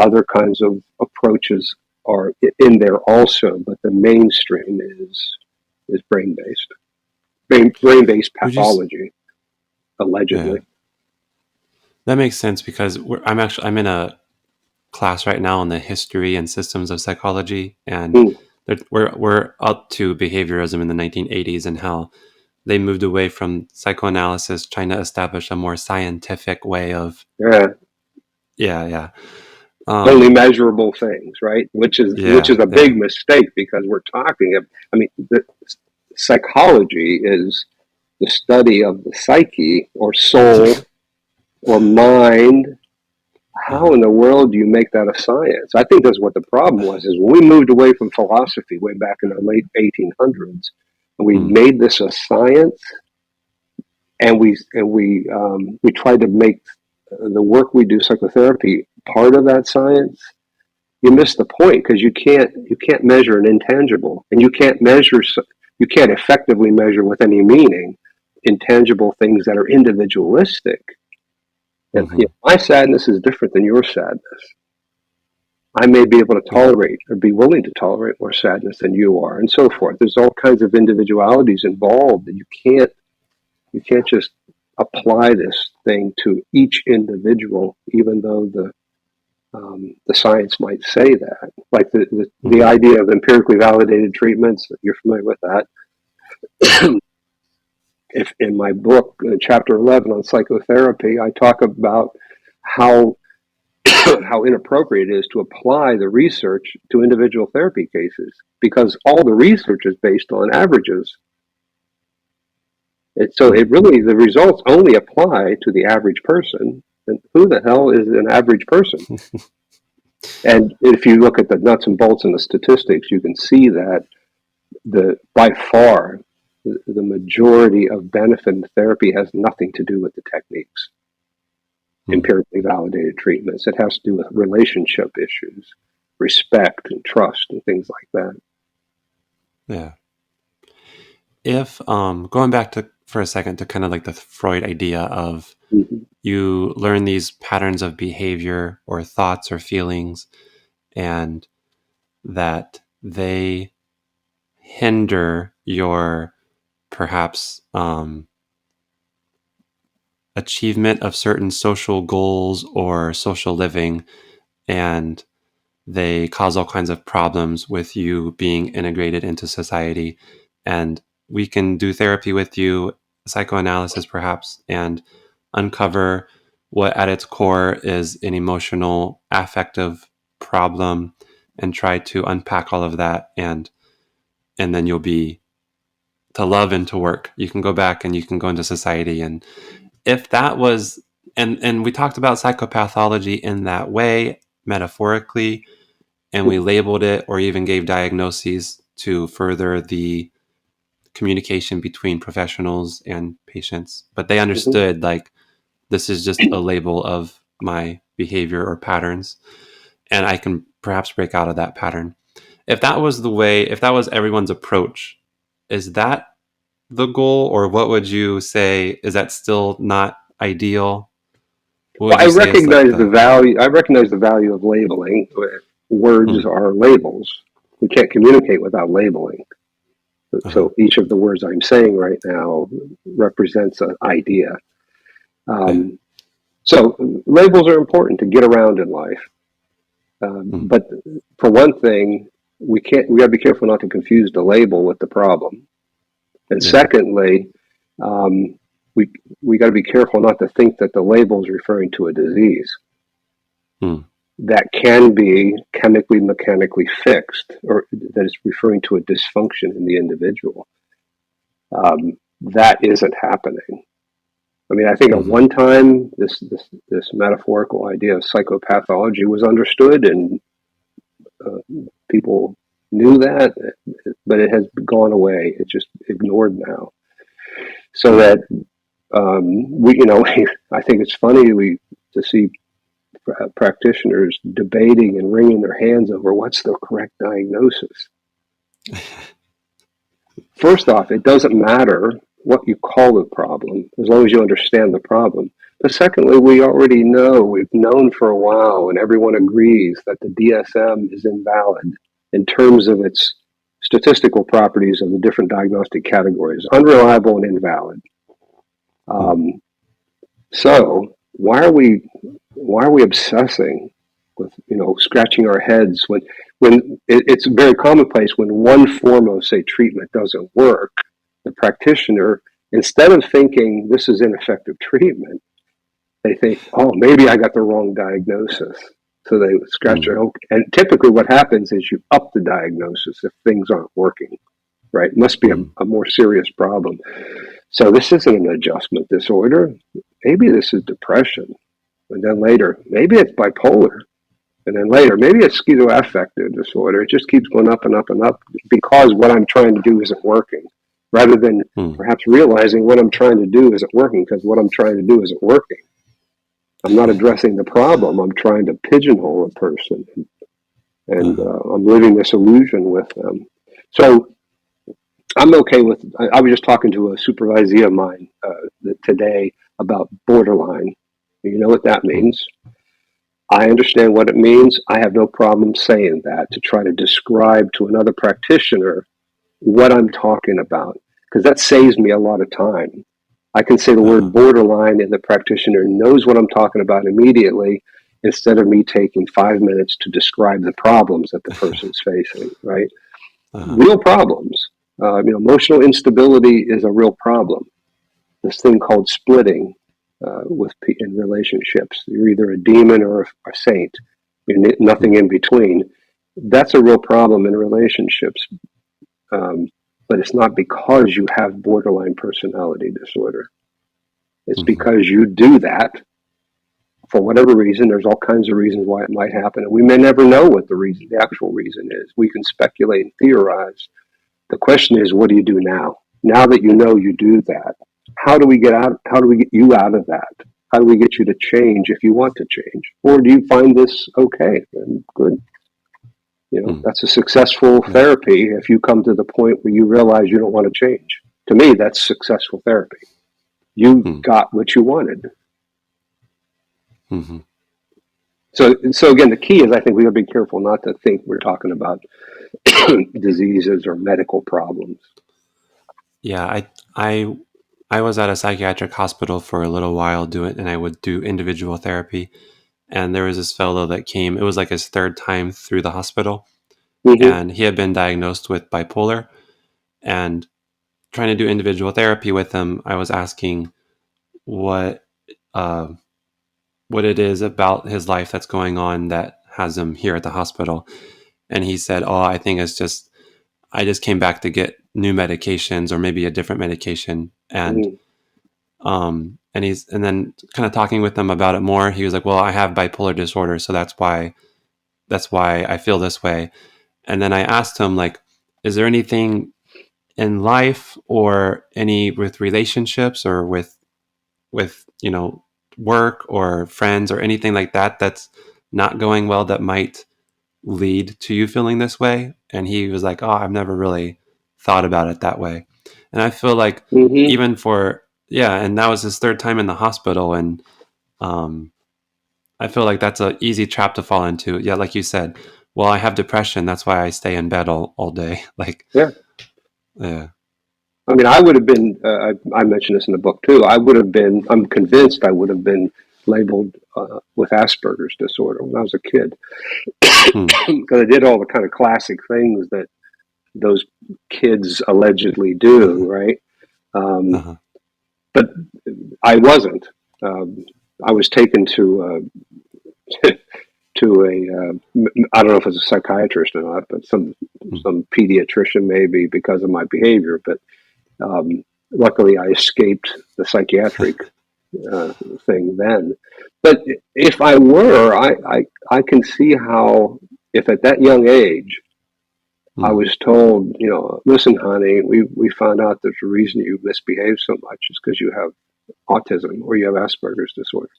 B: other kinds of approaches are in there also, but the mainstream is brain-based. Brain-based pathology, allegedly.
A: Yeah. That makes sense because I'm in a class right now on the history and systems of psychology, and we're up to behaviorism in the 1980s and how they moved away from psychoanalysis, trying to establish a more scientific way of
B: only measurable things, right? Which is a big mistake because we're talking. The psychology is the study of the psyche or soul or mind. How in the world do you make that a science? I think that's what the problem was, is when we moved away from philosophy way back in the late 1800s, and we made this a science, and we tried to make the work we do, psychotherapy, part of that science. You miss the point because you can't measure an intangible, and you can't effectively measure with any meaning intangible things that are individualistic. And my sadness is different than your sadness. I may be able to tolerate or be willing to tolerate more sadness than you are, and so forth. There's all kinds of individualities involved that you can't just apply this thing to each individual, even though the science might say that. Like the idea of empirically validated treatments, you're familiar with that. If in my book, chapter 11 on psychotherapy, I talk about how inappropriate it is to apply the research to individual therapy cases because all the research is based on averages. The results only apply to the average person. And who the hell is an average person? And if you look at the nuts and bolts and the statistics, you can see that by far, the majority of benefit in therapy has nothing to do with the techniques, empirically validated treatments. It has to do with relationship issues, respect and trust and things like that.
A: Yeah. If going back for a second to kind of like the Freud idea of you learn these patterns of behavior or thoughts or feelings, and that they hinder your perhaps achievement of certain social goals or social living, and they cause all kinds of problems with you being integrated into society. And we can do therapy with you, psychoanalysis perhaps, and uncover what at its core is an emotional, affective problem, and try to unpack all of that, and then you'll be to love and to work. You can go back and you can go into society. And if that was, and we talked about psychopathology in that way, metaphorically, and we labeled it or even gave diagnoses to further the communication between professionals and patients. But they understood, like, this is just a label of my behavior or patterns, and I can perhaps break out of that pattern. If that was the way, if that was everyone's approach, is that the goal, or what would you say? Is that still not ideal?
B: I recognize the value. I recognize the value of labeling. Words are labels. We can't communicate without labeling. So each of the words I'm saying right now represents an idea. So labels are important to get around in life.
A: Mm.
B: But for one thing, we got to be careful not to confuse the label with the problem. And
A: Yeah.
B: secondly, um, we we got to be careful not to think that the label is referring to a disease
A: Mm.
B: that can be chemically, mechanically fixed, or that is referring to a dysfunction in the individual. That isn't happening. I mean, I think at
A: Mm-hmm.
B: one time this metaphorical idea of psychopathology was understood, and uh, people knew that, but it has gone away. It's just ignored now. So
A: Mm.
B: that I think it's funny to see practitioners debating and wringing their hands over what's the correct diagnosis. First off, it doesn't matter what you call the problem as long as you understand the problem. But secondly, we already know, we've known for a while, and everyone agrees that the DSM is invalid in terms of its statistical properties of the different diagnostic categories, unreliable and invalid.
A: Mm.
B: Um, so why are we obsessing with scratching our heads when it's very commonplace when one form of say treatment doesn't work, the practitioner, instead of thinking this is ineffective treatment, they think, oh, maybe I got the wrong diagnosis. So they scratch
A: Mm.
B: their head, and typically what happens is you up the diagnosis if things aren't working. Right? It must be
A: Mm.
B: a more serious problem. So this isn't an adjustment disorder. Maybe this is depression. And then later, maybe it's bipolar. And then later, maybe it's schizoaffective disorder. It just keeps going up and up and up because what I'm trying to do isn't working, rather than
A: Mm.
B: perhaps realizing what I'm trying to do isn't working because what I'm trying to do isn't working. I'm not addressing the problem. I'm trying to pigeonhole a person, and
A: Uh-huh.
B: I'm living this illusion with them. So I'm okay with. I was just talking to a supervisee of mine today about borderline. You know what that
A: Mm.
B: means? I understand what it means. I have no problem saying that to try to describe to another practitioner what I'm talking about, because that saves me a lot of time. I can say the
A: Uh-huh.
B: word borderline and the practitioner knows what I'm talking about immediately instead of me taking 5 minutes to describe the problems that the person's facing, right?
A: Uh-huh.
B: Real problems. Emotional instability is a real problem. This thing called splitting in relationships. You're either a demon or a saint. You're nothing
A: Mm.
B: in between. That's a real problem in relationships. Um, but it's not because you have borderline personality disorder. It's
A: Mm-hmm.
B: because you do that for whatever reason. There's all kinds of reasons why it might happen, and we may never know what the actual reason is. We can speculate and theorize. The question is, what do you do now? Now that you know you do that, how do we get out? How do we get you out of that? How do we get you to change if you want to change? Or do you find this okay and good?
A: Mm.
B: That's a successful
A: Yeah.
B: therapy if you come to the point where you realize you don't want to change. To me, that's successful therapy. You
A: Mm.
B: got what you wanted.
A: Mm-hmm.
B: So again, the key is I think we got to be careful not to think we're talking about diseases or medical problems.
A: Yeah. I was at a psychiatric hospital for a little while doing, and I would do individual therapy. And there was this fellow that came. It was like his third time through the hospital,
B: Mm-hmm.
A: and he had been diagnosed with bipolar. And trying to do individual therapy with him, I was asking what uh, what it is about his life that's going on that has him here at the hospital. And he said, "Oh, I think it's just I just came back to get new medications or maybe a different medication." And then kind of talking with him about it more, he was like, "Well, I have bipolar disorder, so that's why I feel this way." And then I asked him, like, "Is there anything in life or any with relationships or with work or friends or anything like that that's not going well that might lead to you feeling this way?" And he was like, "Oh, I've never really thought about it that way." And I feel like
B: Mm-hmm.
A: even for yeah, and that was his third time in the hospital, and um, I feel like that's an easy trap to fall into. Yeah, like you said, well, I have depression, that's why I stay in bed all day. Like,
B: Yeah.
A: yeah,
B: I mean, I would have been, I mentioned this in the book too. I'm convinced I would have been labeled with Asperger's disorder when I was a kid,
A: Hmm.
B: because I did all the kind of classic things that those kids allegedly do, right? Um,
A: Uh-huh.
B: but I wasn't. Um, I was taken to to I don't know if it's a psychiatrist or not, but
A: Hmm.
B: some pediatrician maybe because of my behavior. But luckily, I escaped the psychiatric uh, thing then. But if I were, I can see how if at that young age I
A: Hmm.
B: was told, listen, honey, we found out that the reason you misbehave so much is because you have autism or you have Asperger's disorder.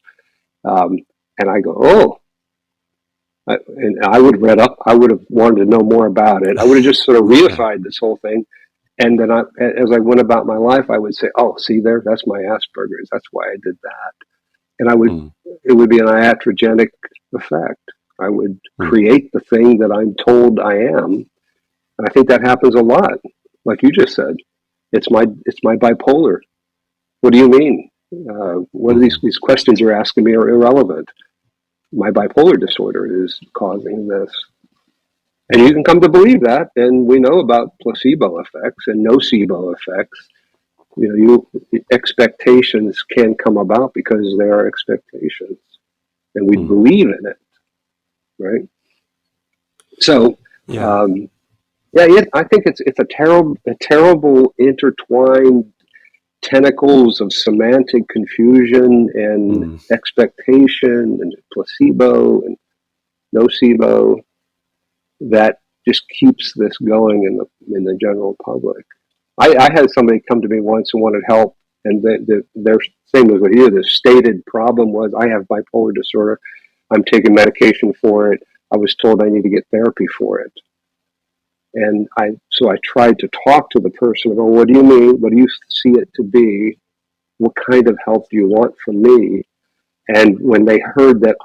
B: Um, and I go, oh, and I would have read up. I would have wanted to know more about it. I would have just sort of
A: Yeah.
B: reified this whole thing. And then as I went about my life, I would say, oh, see there, that's my Asperger's. That's why I did that. And
A: Hmm.
B: it would be an iatrogenic effect. I would
A: Hmm.
B: create the thing that I'm told I am. And I think that happens a lot. Like you just said, it's my bipolar. What do you mean? What are
A: Hmm.
B: these questions you're asking me are irrelevant? My bipolar disorder is causing this. And you
A: Yeah.
B: can come to believe that. And we know about placebo effects and nocebo effects. Expectations can come about because they are expectations, and we
A: Hmm.
B: believe in it, right? So,
A: Yeah.
B: um, yeah, I think it's a terrible intertwined tentacles of semantic confusion and
A: Hmm.
B: expectation and placebo and nocebo that just keeps this going in the general public. I had somebody come to me once and wanted help, and their same as with you. The stated problem was, I have bipolar disorder. I'm taking medication for it. I was told I need to get therapy for it, and I tried to talk to the person about, what do you mean? What do you see it to be? What kind of help do you want from me? And when they heard that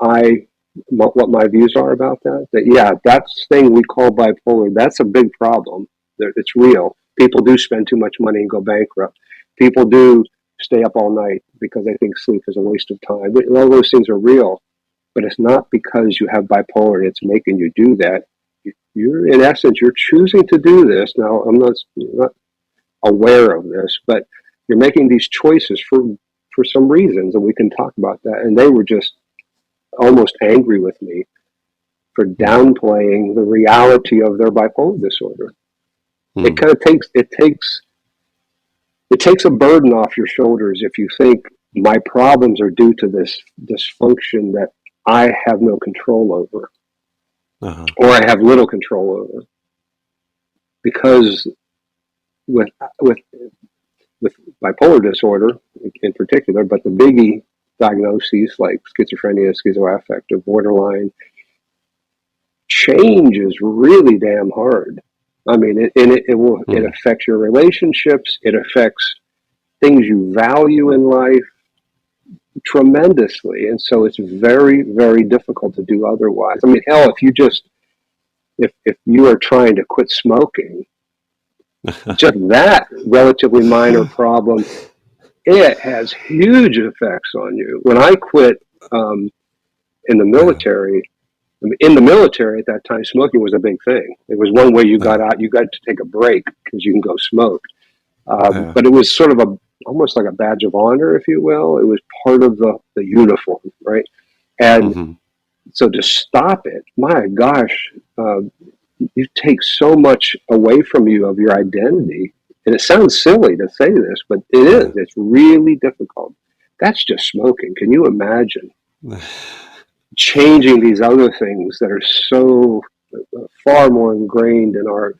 B: what my views are about that yeah, that's thing we call bipolar. That's a big problem. It's real. People do spend too much money and go bankrupt. People do stay up all night because they think sleep is a waste of time. All those things are real, but it's not because you have bipolar and it's making you do that. You're in essence, you're choosing to do this. Now, not aware of this, but you're making these choices for some reasons, and we can talk about that. And they were just almost angry with me for
A: Hmm.
B: downplaying the reality of their bipolar disorder. It
A: Hmm.
B: kind of takes a burden off your shoulders if you think my problems are due to this dysfunction that I have no control over,
A: Uh-huh.
B: or I have little control over. Because with with with bipolar disorder in particular, but the biggie diagnoses like schizophrenia, schizoaffective, borderline, change is really damn hard. I mean, it
A: Hmm.
B: affects your relationships. It affects things you value in life tremendously, and so it's very, very difficult to do otherwise. I mean, hell, if you are trying to quit smoking, just that relatively minor problem, it has huge effects on you. When I quit um, in the
A: Yeah.
B: military, in the military at that time, smoking was a big thing. It was one way you got
A: Yeah.
B: out. You got to take a break because you can go smoke.
A: Yeah.
B: But it was sort of almost like a badge of honor, if you will. It was part of the uniform, right? And
A: Hmm.
B: so to stop it, my gosh, you take so much away from you of your identity. And it sounds silly to say this, but it is.
A: Yeah.
B: It's really difficult. That's just smoking. Can you imagine changing these other things that are so far more ingrained in our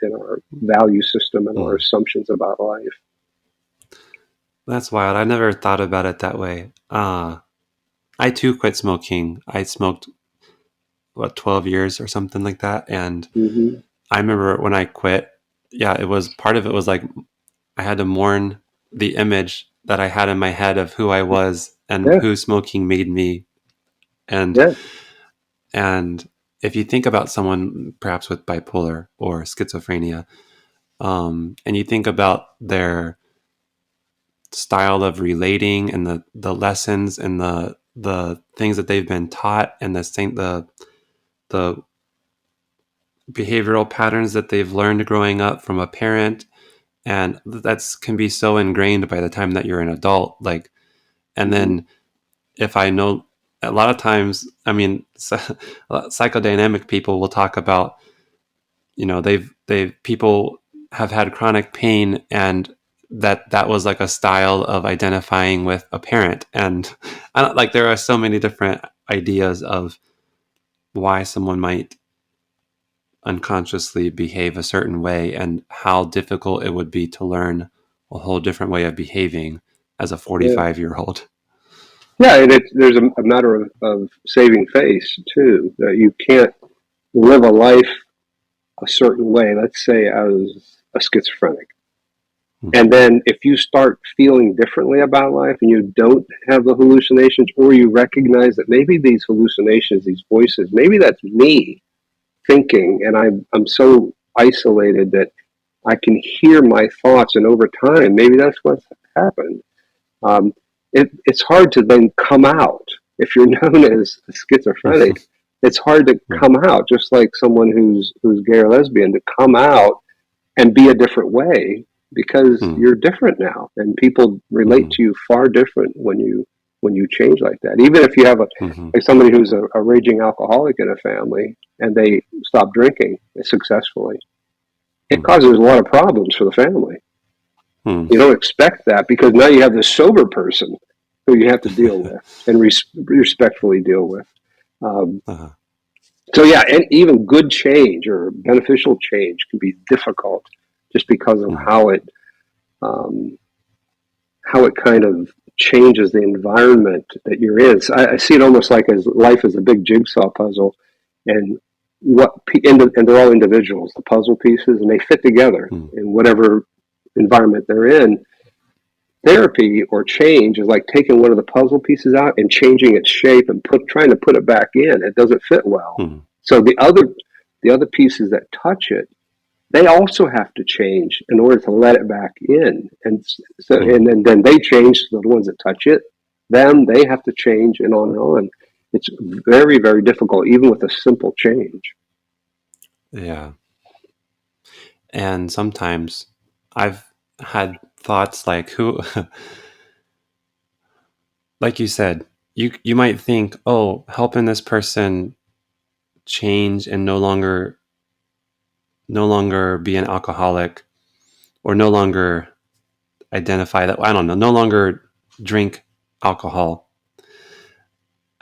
B: value system and our
A: Hmm.
B: assumptions about life?
A: That's wild. I never thought about it that way. I too quit smoking. I smoked 12 years or something like that, and
B: Mm-hmm.
A: I remember when I quit, yeah, it was part of it was like I had to mourn the image that I had in my head of who I was and
B: Yeah,
A: who smoking made me. And
B: yeah,
A: and if you think about someone perhaps with bipolar or schizophrenia, and you think about their style of relating and the lessons and the things that they've been taught and the behavioral patterns that they've learned growing up from a parent, and that's can be so ingrained by the time that you're an adult. Like, and then if I know, a lot of times, I mean, psychodynamic people will talk about, they've people have had chronic pain, and that was like a style of identifying with a parent. And I don't, like, there are so many different ideas of why someone might unconsciously behave a certain way, and how difficult it would be to learn a whole different way of behaving as a
B: Yeah.
A: 45-year-old.
B: Yeah, and there's a matter of saving face too. That you can't live a life a certain way. Let's say as a schizophrenic, and then if you start feeling differently about life, and you don't have the hallucinations, or you recognize that maybe these hallucinations, these voices, maybe that's me thinking, and I'm so isolated that I can hear my thoughts, and over time, maybe that's what's happened. Um, it's hard to then come out if you're known as schizophrenic. It's hard to come out, just like someone who's gay or lesbian, to come out and be a different way, because you're different now, and people relate to you far different when you change like that. Even if you have like somebody who's a raging alcoholic in a family, and they stop drinking successfully, it causes a lot of problems for the family. You don't expect that, because now you have this sober person who you have to deal with and respectfully deal with. So yeah, and even good change or beneficial change can be difficult, just because of how it kind of changes the environment that you're in. So I see it almost like as life is a big jigsaw puzzle, and and they're all individuals, the puzzle pieces, and they fit together in whatever environment they're in. Therapy or change is like taking one of the puzzle pieces out and changing its shape and trying to put it back in. It doesn't fit well. So the other pieces that touch it, they also have to change in order to let it back in. And so, and then they change. So the ones that touch it, they have to change, and on and on. It's very, very difficult, even with a simple change.
A: Yeah. And sometimes I've had thoughts like, like you said, you might think, oh, helping this person change and no longer be an alcoholic, or no longer identify that, I don't know, no longer drink alcohol.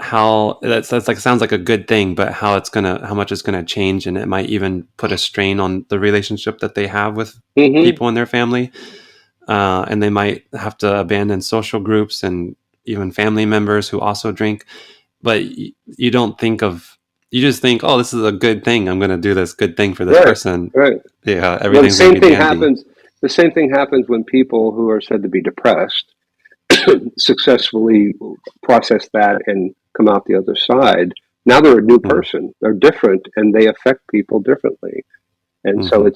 A: How that's like, sounds like a good thing, but how much it's gonna change, and it might even put a strain on the relationship that they have with people in their family, and they might have to abandon social groups and even family members who also drink. But you don't think of, you just think, oh, this is a good thing. I'm going to do this good thing for this person.
B: Right.
A: Yeah,
B: Well,
A: everything's going to be dandy.
B: The same thing happens when people who are said to be depressed successfully process that and come out the other side. Now they're a new person. They're different, and they affect people differently. And so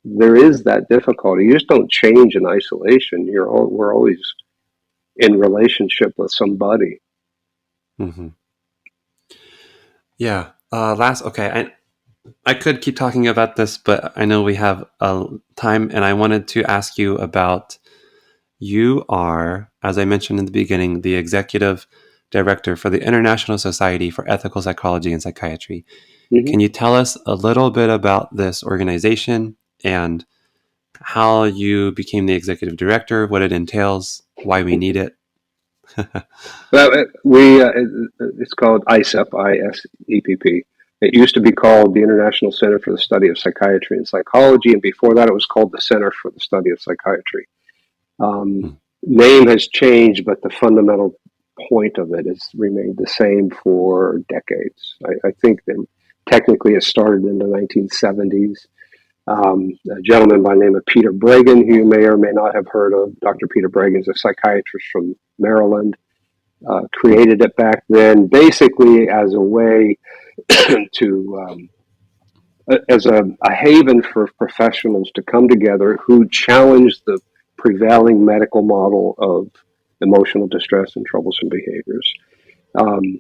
B: there is that difficulty. You just don't change in isolation. We're always in relationship with somebody.
A: Yeah. Okay. I could keep talking about this, but I know we have time, and I wanted to ask you about, you are, as I mentioned in the beginning, the executive director for the International Society for Ethical Psychology and Psychiatry. Can you tell us a little bit about this organization and how you became the executive director, what it entails, why we need it?
B: Well, it's called ISEP, ISEPP. It used to be called the International Center for the Study of Psychiatry and Psychology, and before that, it was called the Center for the Study of Psychiatry. Name has changed, but the fundamental point of it has remained the same for decades. I think that technically it started in the 1970s. A gentleman by the name of Peter Breggin, who you may or may not have heard of. Dr. Peter Breggin is a psychiatrist from Maryland. Created it back then, basically as a way to, as a haven for professionals to come together who challenge the prevailing medical model of emotional distress and troublesome behaviors. Um,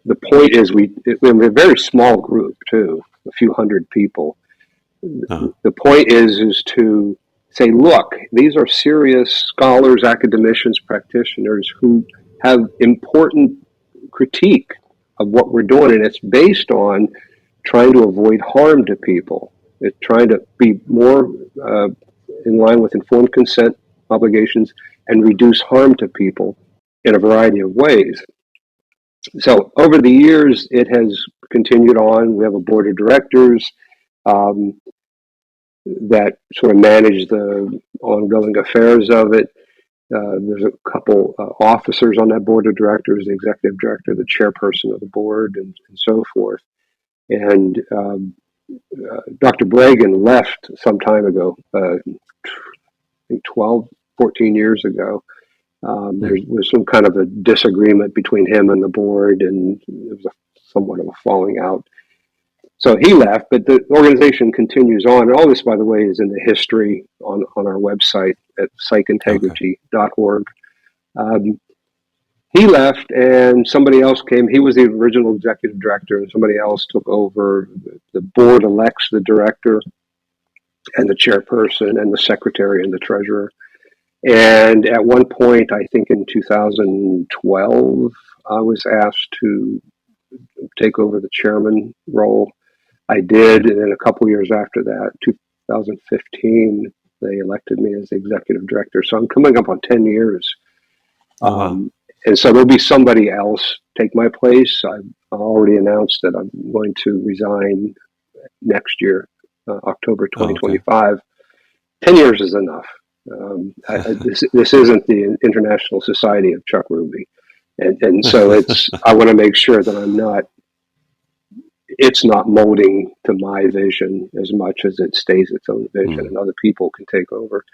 B: the point is, we're a very small group too, a few hundred people.
A: Uh-huh.
B: The point is to say, look, these are serious scholars, academicians, practitioners who have important critique of what we're doing, and it's based on trying to avoid harm to people. It's trying to be more in line with informed consent obligations and reduce harm to people in a variety of ways. So over the years, it has continued on. We have a board of directors um, that sort of manage the ongoing affairs of it. There's a couple officers on that board of directors, the executive director, the chairperson of the board, and so forth. And Dr. Bragan left some time ago, I think 12, 14 years ago. There was some kind of a disagreement between him and the board, and it was somewhat of a falling out. So he left, but the organization continues on. And all this, by the way, is in the history on our website at
A: Okay.
B: psychintegrity.org. Um, he left, and somebody else came. He was the original executive director, and somebody else took over. The board elects the director and the chairperson and the secretary and the treasurer. And at one point, I think in 2012, I was asked to take over the chairman role. I did, and then a couple years after that, 2015, they elected me as the executive director. So I'm coming up on 10 years.
A: Oh, wow.
B: And so there'll be somebody else take my place. I've already announced that I'm going to resign next year, October
A: Oh, okay.
B: 2025. 10 years is enough. This isn't the International Society of Chuck Ruby. And so I want to make sure that it's not molding to my vision as much as it stays its own vision
A: Mm,
B: and other people can take over.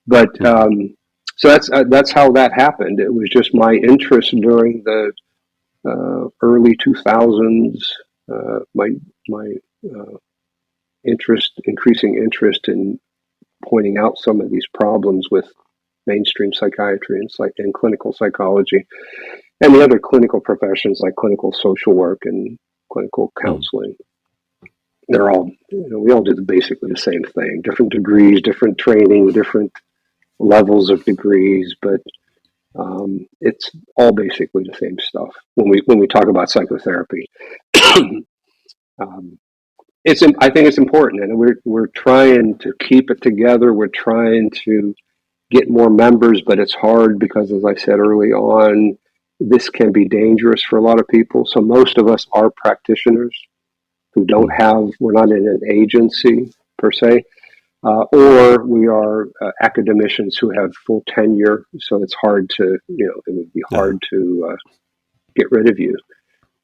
B: But
A: mhm.
B: so that's how that happened. It was just my interest during the early 2000s, my uh, increasing interest in pointing out some of these problems with mainstream psychiatry and clinical psychology and the other clinical professions like clinical social work and clinical
A: Mm,
B: counseling. They're all, we all do basically the same thing, different degrees, different training, different levels of degrees, but it's all basically the same stuff when we talk about psychotherapy. um, I think it's important, and we're trying to keep it together. We're trying to get more members, but it's hard because, as I said early on, this can be dangerous for a lot of people. So most of us are practitioners who don't
A: mm,
B: have, we're not in an agency per se, or we are academicians who have full tenure. So it's hard to, it would be
A: uh-huh.
B: hard to get rid of you.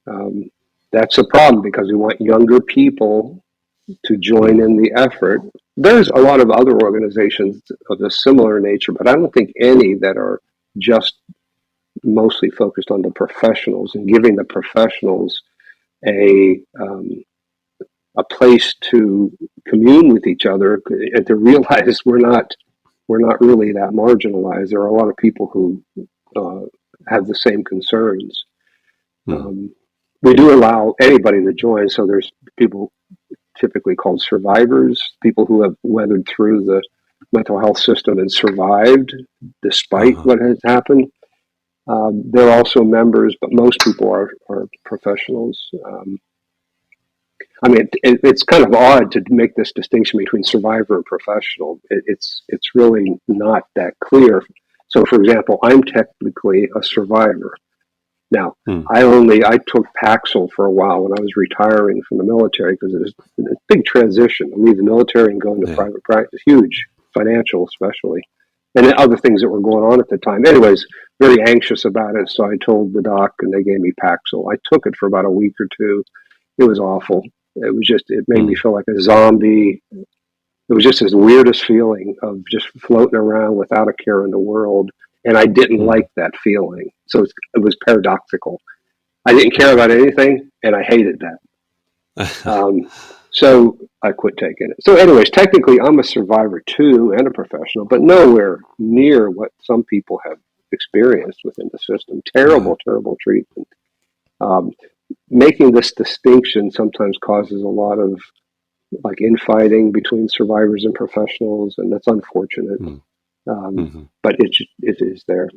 B: Um, that's a problem because we want younger people to join
A: Mm,
B: in the effort. There's a lot of other organizations of a similar nature, but I don't think any that are just mostly focused on the professionals and giving the professionals a a place to commune with each other and to realize we're not really that marginalized. There are a lot of people who uh, have the same concerns.
A: mm,
B: Um, we do allow anybody to join, so there's people typically called survivors, people who have weathered through the mental health system and survived despite
A: uh-huh.
B: what has happened. They're also members, but most people are professionals. I mean, it's kind of odd to make this distinction between survivor and professional. It's really not that clear. So, for example, I'm technically a survivor. Now,
A: Mm,
B: I took Paxil for a while when I was retiring from the military because it was a big transition to leave the military and go into
A: yeah.
B: private practice, huge, financial especially, and then other things that were going on at the time. Anyways, very anxious about it, so I told the doc, and they gave me Paxil. I took it for about a week or two. It was awful. It made me
A: Mm,
B: feel like a zombie. It was just this weirdest feeling of just floating around without a care in the world, and I didn't
A: mm.
B: like that feeling. So it was paradoxical. I didn't care about anything, and I hated that. Um, so I quit taking it. So, anyways, technically, I'm a survivor too and a professional, but nowhere near what some people have. experienced within the system. Terrible, terrible treatment. Um, Making this distinction sometimes causes a lot of like infighting between survivors and professionals, and that's unfortunate. But it is there.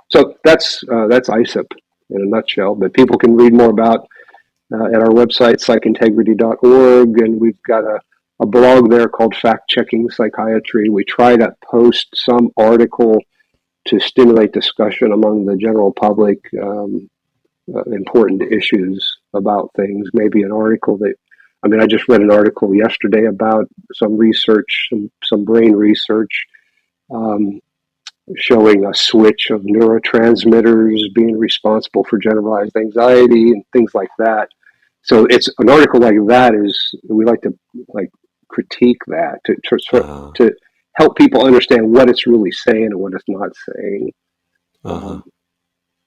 B: So that's ISIP in a nutshell. But people can read more about at our website, psychintegrity.org, and we've got a blog there called Fact Checking Psychiatry. We try to post some article to stimulate discussion among the general public, important issues about things. Maybe an article I just read an article yesterday about some research, some brain research, showing a switch of neurotransmitters being responsible for generalized anxiety and things like that. So it's an article like that we like to critique that to help people understand what it's really saying and what it's not saying.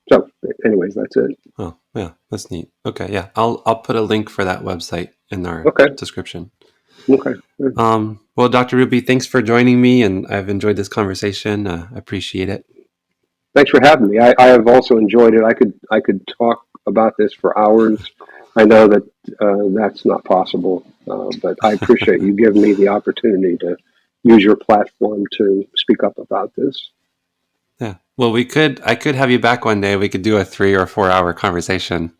B: So anyways, that's it.
A: Oh, yeah, that's neat. Okay, yeah, I'll put a link for that website in our description.
B: Okay.
A: Well, Dr. Ruby, thanks for joining me, and I've enjoyed this conversation. I appreciate it.
B: Thanks for having me. I have also enjoyed it. I could talk about this for hours. I know that that's not possible, but I appreciate you giving me the opportunity to use your platform to speak up about this.
A: Yeah. Well, I could have you back one day. We could do a 3 or 4 hour conversation.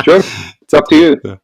B: Sure. It's up to you.